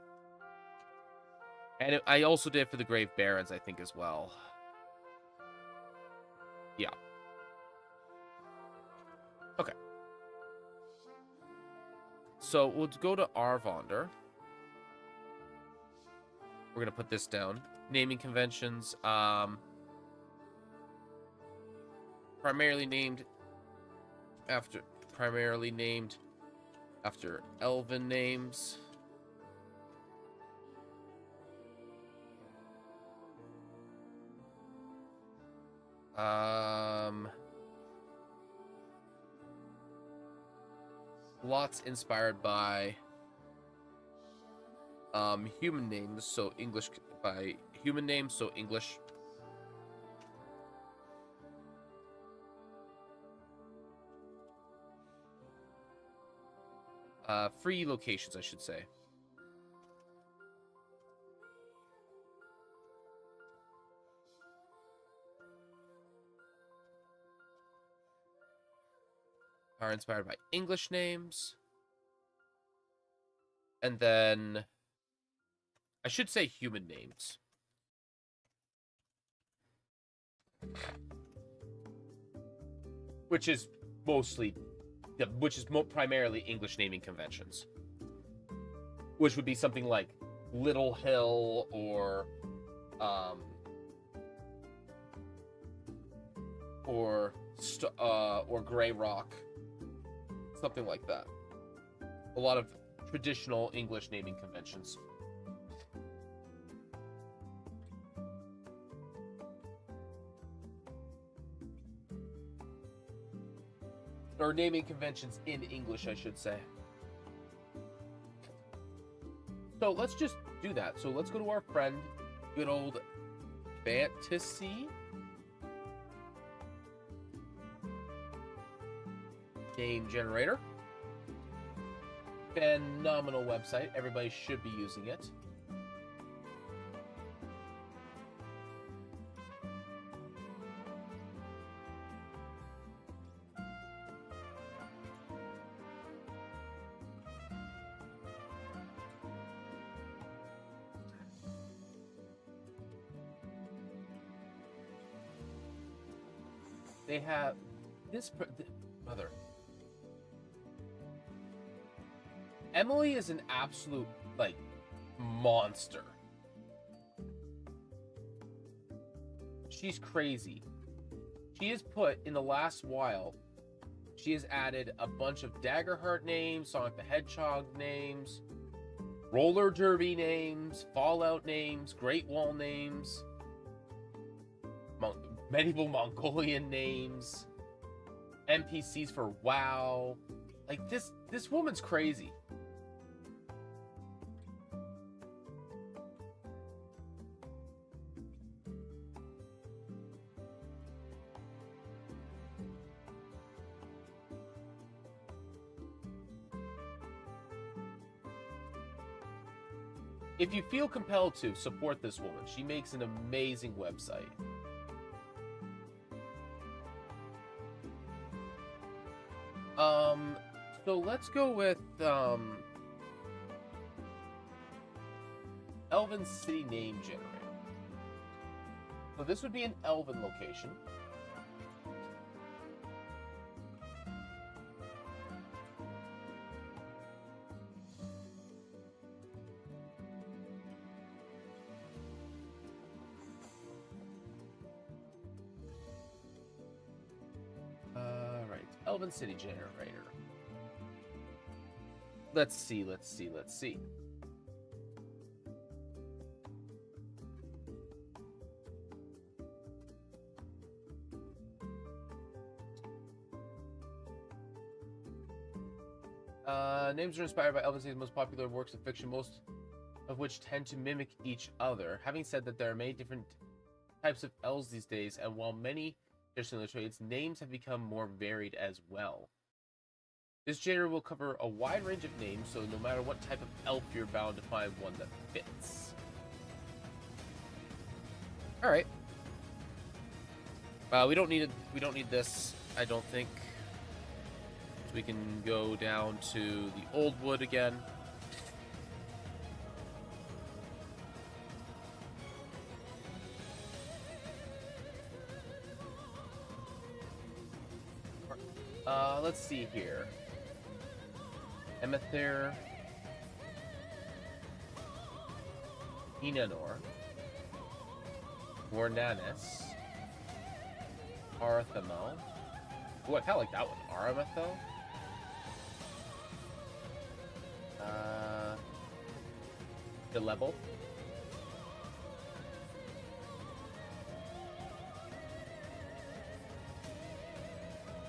And I also did it for the Grave Barons, I think, as well. Yeah. Okay. So we'll go to Arvonder. We're going to put this down. Naming conventions. Primarily named after elven names. Lots inspired by human names, so English by human names, so English. Free locations, I should say. Are inspired by English names. And then I should say human names. Which is primarily English naming conventions. Which would be something like Little Hill or Grey Rock. Something like that. A lot of traditional English naming conventions. Or naming conventions in English, I should say. So let's just do that. So let's go to our friend, good old Fantasy. Name generator. Phenomenal website. Everybody should be using it. They have this mother. Emily is an absolute, like, monster. she's crazy. She has put, in the last while, she has added a bunch of Daggerheart names, Sonic the Hedgehog names, Roller Derby names, Fallout names, Great Wall names, medieval Mongolian names, NPCs for WoW. Like, this woman's crazy. If you feel compelled to, support this woman. She makes an amazing website. So let's go with, Elven City Name Generator. So this would be an Elven location. Right, Elven City Generator. Let's see. Names are inspired by Elven City's most popular works of fiction, most of which tend to mimic each other. Having said that, there are many different types of elves these days, and while many share similar traits, names have become more varied as well. This generator will cover a wide range of names, so no matter what type of elf, you're bound to find one that fits. All right. We don't need this, I don't think. So we can go down to the Old Wood again. Let's see here. Emethir, Inanor, Mornanis, Arthamo. Ooh, I kind of like that one. Arametho. Delebel.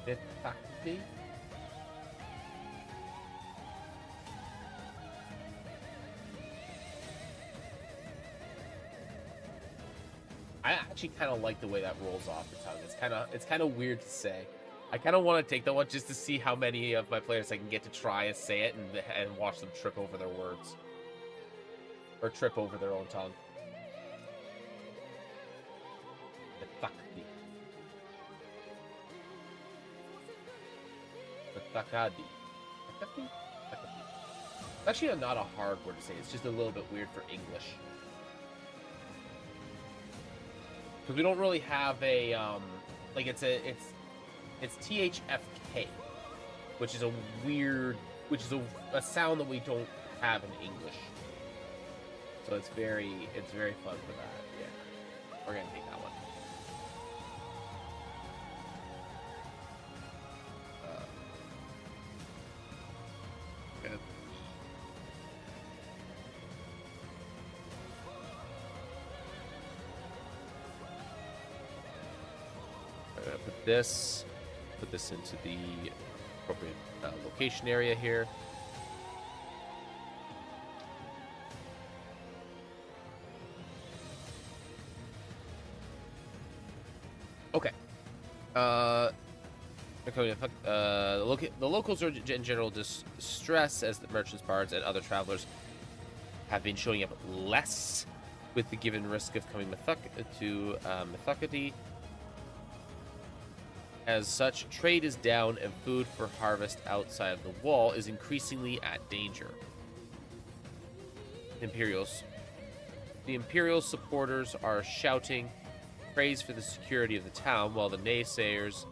Bithakti. I actually kind of like the way that rolls off the tongue. It's kind of weird to say. I kind of want to take that one just to see how many of my players I can get to try and say it and watch them trip over their words. Or trip over their own tongue. Takadi. It's actually not a hard word to say. It's just a little bit weird for English. Because we don't really have a, like it's THFK, which is a weird, a sound that we don't have in English. So it's very fun for that. Yeah, we're gonna take that one. Good. I'm gonna put this into the appropriate location area here. Okay. The locals are in general distress as the merchants, bards, and other travelers have been showing up less with the given risk of coming to Methakadi. As such, trade is down and food for harvest outside of the wall is increasingly at danger. The Imperial supporters are shouting praise for the security of the town, while the naysayers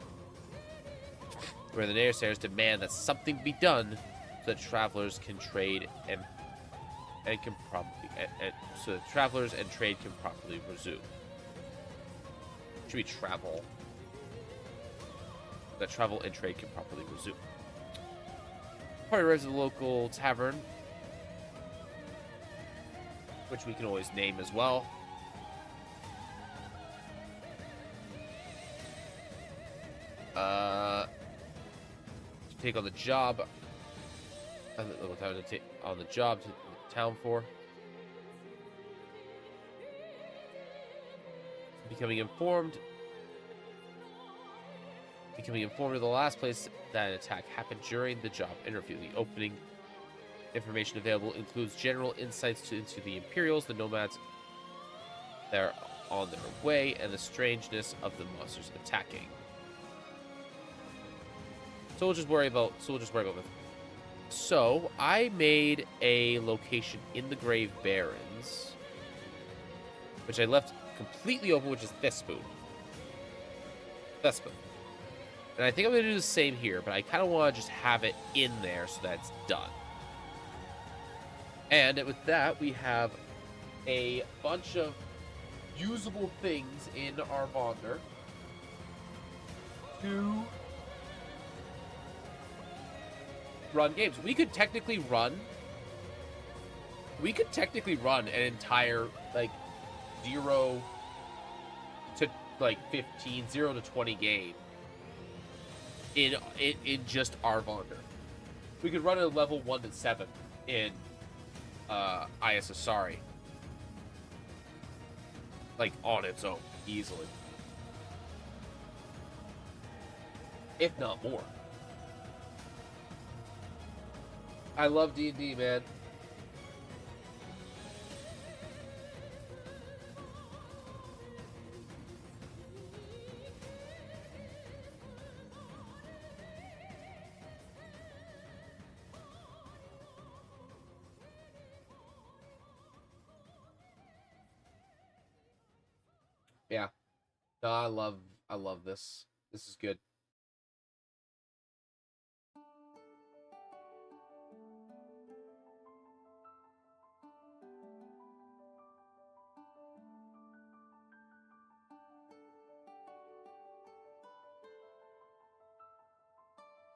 demand that something be done so that travelers can trade and trade can properly resume. should be travel. That travel and trade can properly resume. Party arrives at the local tavern, which we can always name as well. To take on the job. To take on the job to the town for. Becoming informed of the last place that an attack happened during the job interview. The opening information available includes general insights into the Imperials, the nomads that are on their way, and the strangeness of the monsters attacking. So we'll just worry about it. So I made a location in the Grave Barrens, which I left completely open, which is Thespin. And I think I'm going to do the same here, but I kind of want to just have it in there so that it's done. And with that, we have a bunch of usable things in our bonder to run games. We could technically run an entire, like, 0 to, like, 15, 0 to 20 game in just our bonder. We could run a level 1 to 7 in ISSari, like, on its own, easily. If not more. I love D&D, man. Yeah. No, I love this. This is good.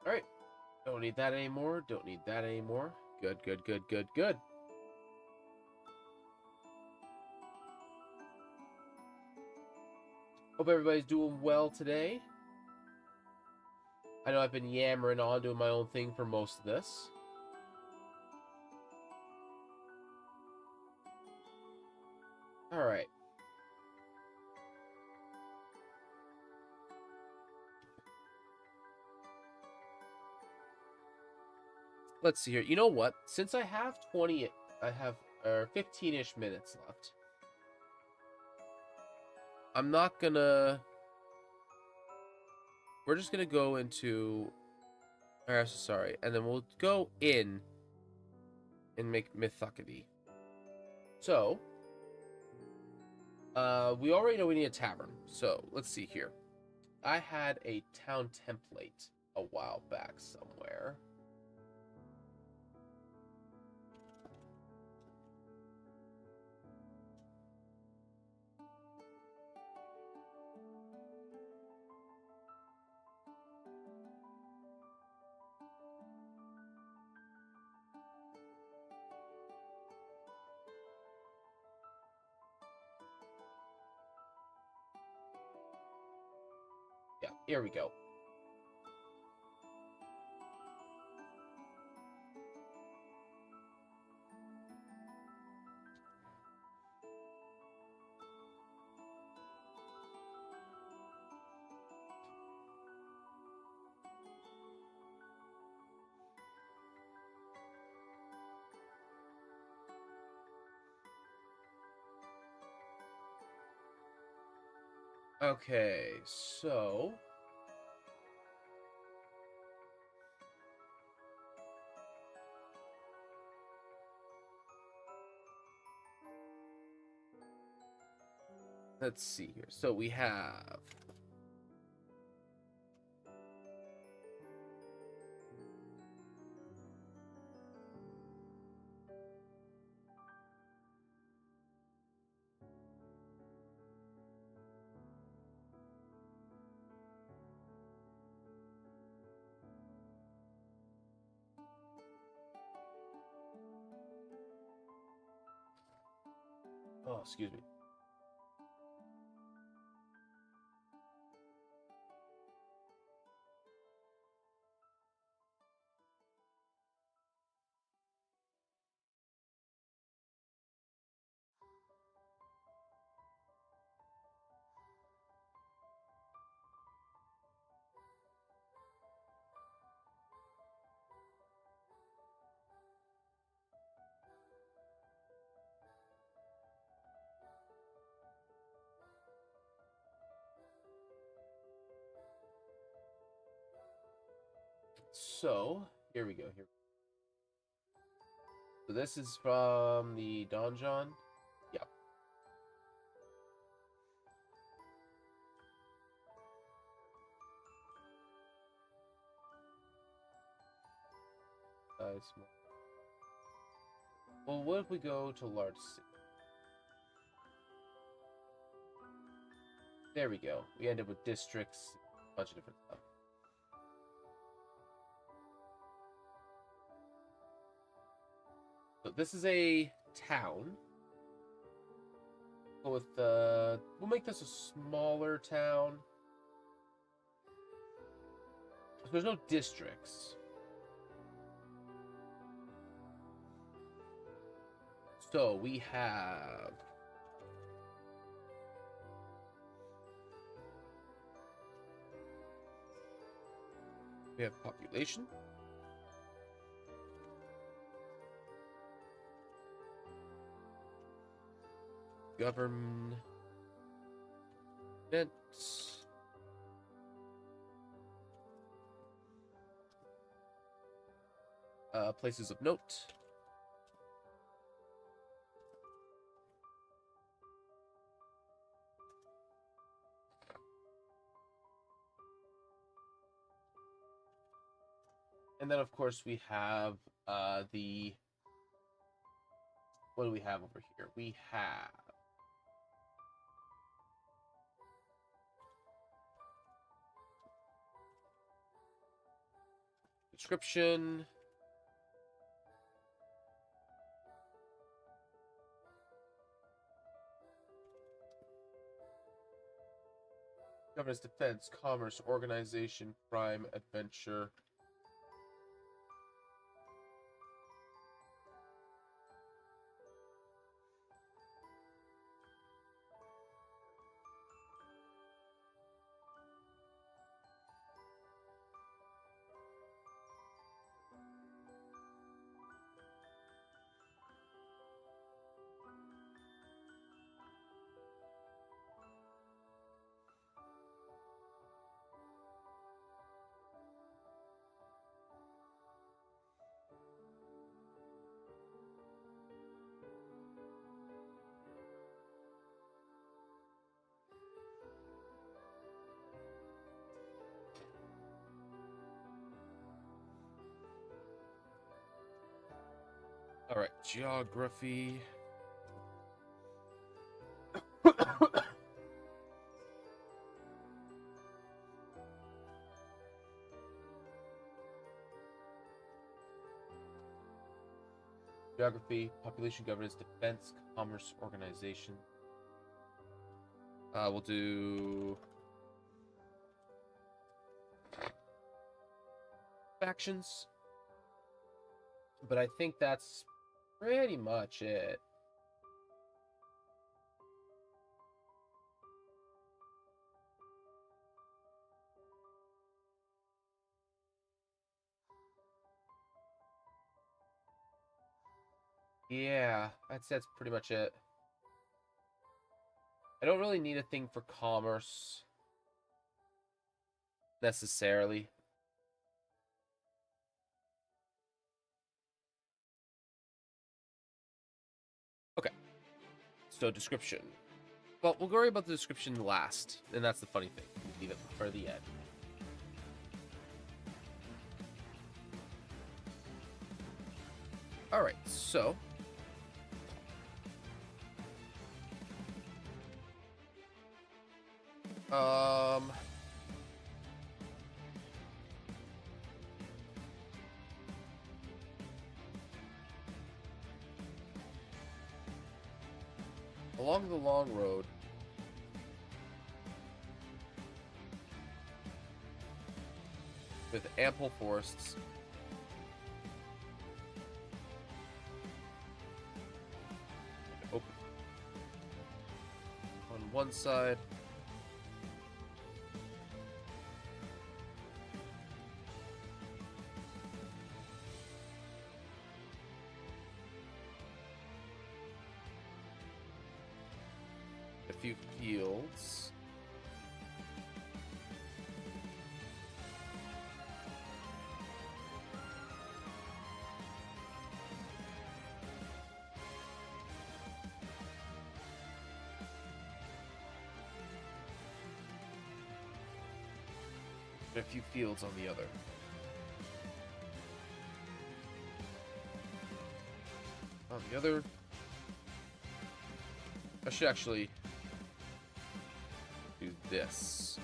All right. Don't need that anymore. Don't need that anymore. Good, good, good, good, good. Hope everybody's doing well today. I know I've been yammering on doing my own thing for most of this. All right. Let's see here. You know what? Since I have 15-ish minutes left. I'm not gonna... We're just gonna go into... sorry. And then we'll go in and make Mythocity. So... we already know we need a tavern. So, let's see here. I had a town template a while back somewhere. Yeah, here we go. Okay, so... Let's see here. So we have... Oh, excuse me. So, here we go. So this is from the donjon. Yep. Small. Well, what if we go to large city? There we go. We end up with districts, a bunch of different stuff. So this is a town. We'll make this a smaller town. So there's no districts. So we have population. Government. Places of note. And then, of course, we have the... What do we have over here? We have... Description. Governance, defense, commerce, organization, crime, adventure. All right, geography. Geography, population, governance, defense, commerce, organization. We'll do factions. But I think that's pretty much it. Yeah, that's pretty much it. I don't really need a thing for commerce necessarily. Okay. So description. Well, we'll worry about the description last, and that's the funny thing. We leave it for the end. All right, so a along the long road. With ample forests. Open. On one side. A few fields. And a few fields on the other. On the other, I should actually do this.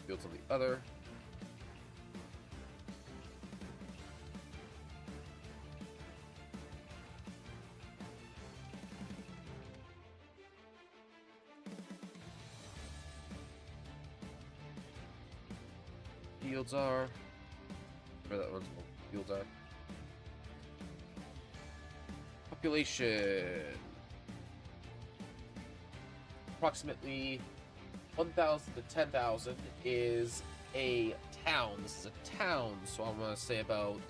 Fields on the other. Fields are where that one's fields are. Population approximately 1,000 to 10,000 is a town. This is a town, so I'm gonna say about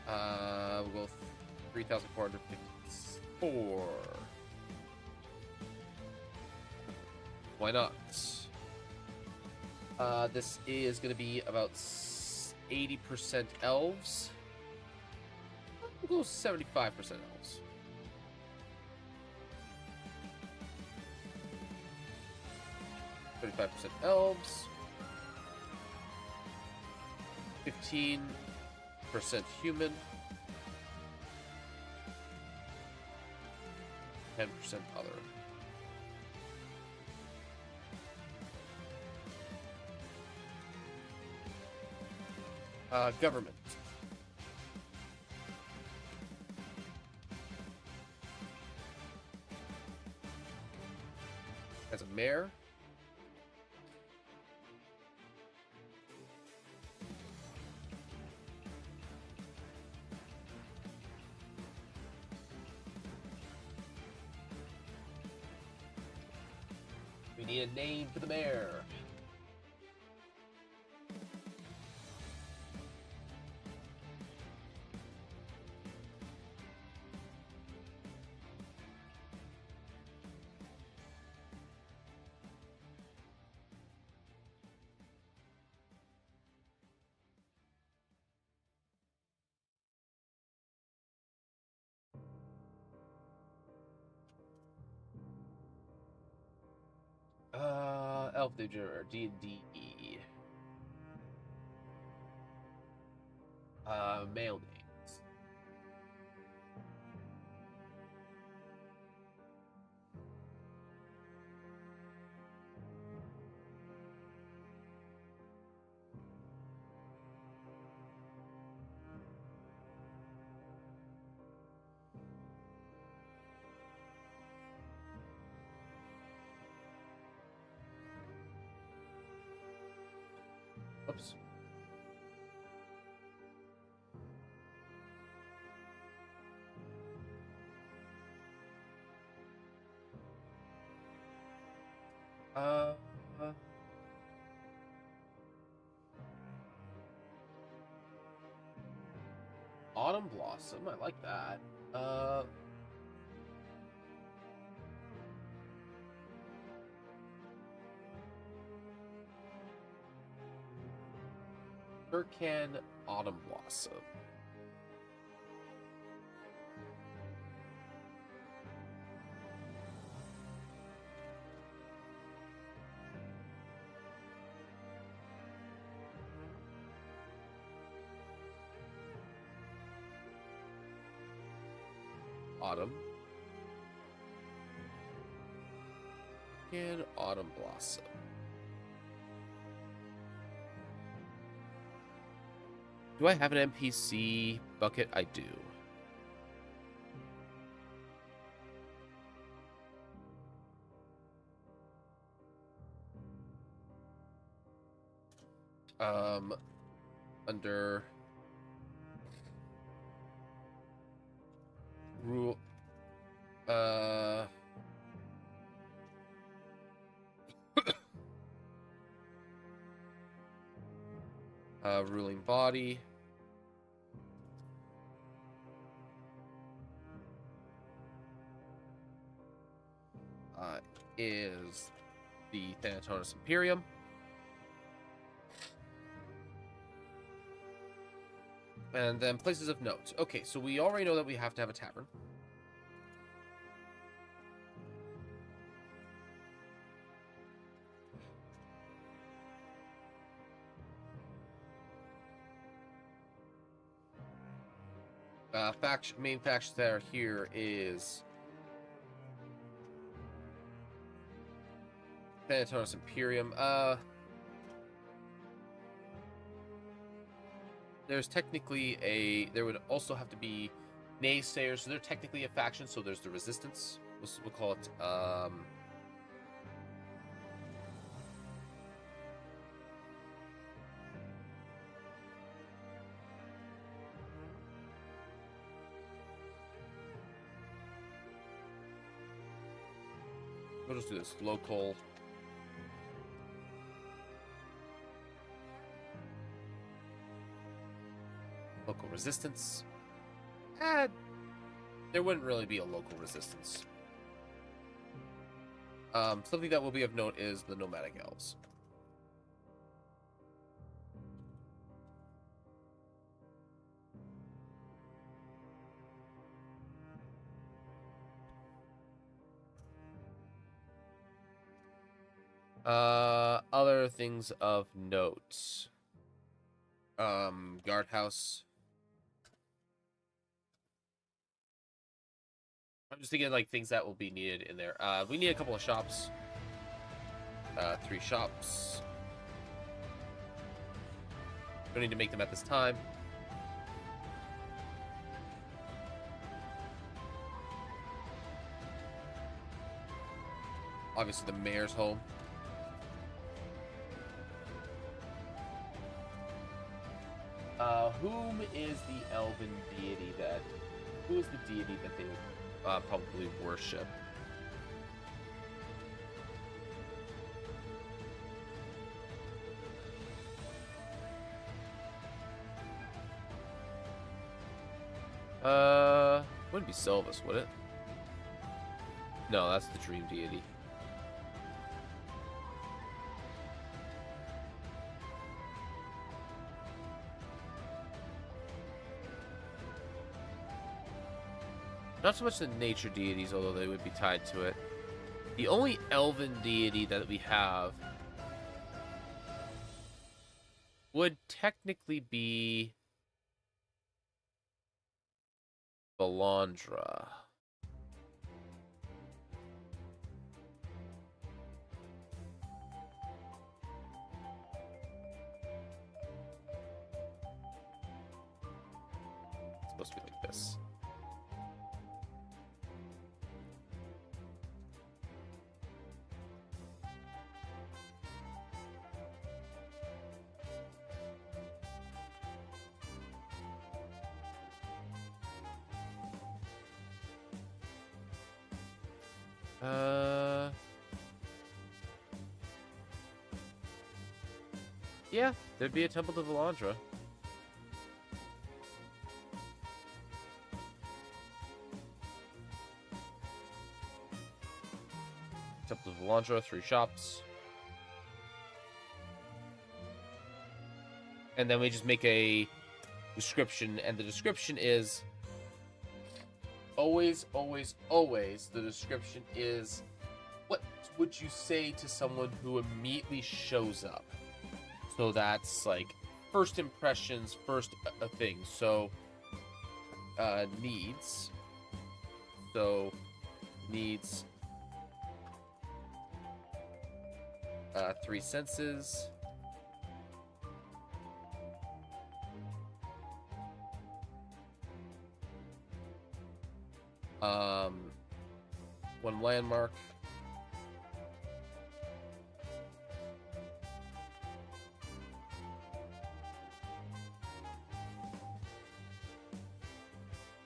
we'll go 3,454. Why not? This is going to be about 80% elves. We'll go 75% elves. %, elves. 15% human. 10% other. Government. As a mayor. We need a name for the mayor. Elf Danger, D&D. Male names. Oops. Autumn Blossom, I like that. Can Autumn Blossom. Autumn. Can Autumn Blossom. Do I have an NPC bucket? I do. Under rule, ruling body. Is the Thanatonus Imperium. And then places of note. Okay, so we already know that we have to have a tavern. Main factions that are here is Thanatonus Imperium. There's technically there would also have to be naysayers, so they're technically a faction, so there's the resistance. We'll call it, we'll just do this. Local resistance. There wouldn't really be a local resistance. Something that will be of note is the nomadic elves. Other things of note. Guardhouse. I'm just thinking like things that will be needed in there. We need a couple of shops. 3 shops. Don't need to make them at this time. Obviously the mayor's home. Whom is the elven deity that... Who is the deity that they would probably worship? Wouldn't be Silvus, would it? No, that's the dream deity. Not so much the nature deities, although they would be tied to it. The only elven deity that we have would technically be Balandra. It's supposed to be like this. Yeah, there'd be a temple to Valandra. Temple to Valandra, 3 shops. And then we just make a description, and the description is always, the description is, what would you say to someone who immediately shows up? So that's like first impressions, first thing. So needs. So needs 3 senses. One landmark.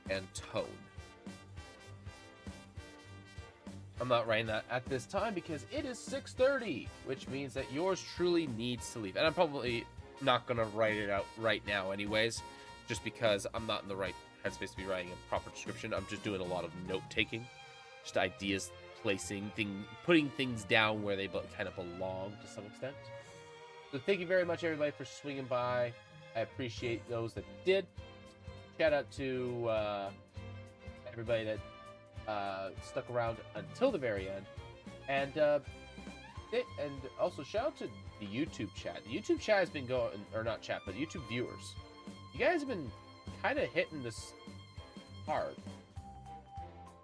And tone. I'm not writing that at this time because it is 6:30, which means that yours truly needs to leave. And I'm probably not going to write it out right now anyways, just because I'm not in the right headspace to be writing a proper description. I'm just doing a lot of note-taking, just ideas, putting things down where they kind of belong to some extent. So thank you very much, everybody, for swinging by. I appreciate those that did. Shout out to everybody that stuck around until the very end, and also shout out to the YouTube chat. The YouTube chat has been going, or not chat, but YouTube viewers. You guys have been kind of hitting this hard.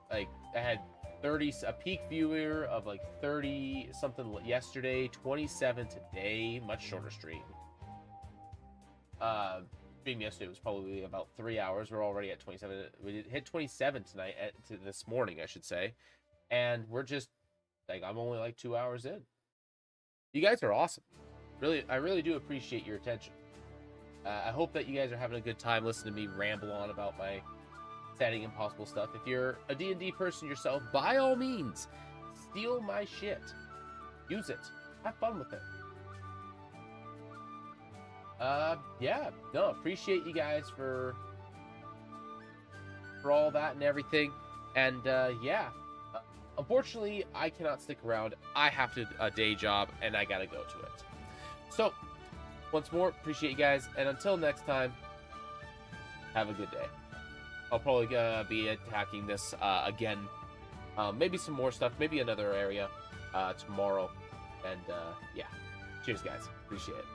Like, I had a peak viewer of like 30 something yesterday, 27 today, much shorter stream. Stream yesterday was probably about 3 hours. We're already at 27. We hit 27 tonight, this morning, I should say. And we're just, like, I'm only like 2 hours in. You guys are awesome. Really, I really do appreciate your attention. I hope that you guys are having a good time listening to me ramble on about my Setting Impossible stuff. If you're a D&D person yourself, by all means, steal my shit. Use it. Have fun with it. Yeah, no, appreciate you guys for all that and everything. And yeah, unfortunately, I cannot stick around. I have a day job, and I gotta go to it. So, once more, appreciate you guys, and until next time, have a good day. I'll probably be attacking this again, maybe some more stuff, maybe another area tomorrow, and yeah, cheers, guys. Appreciate it.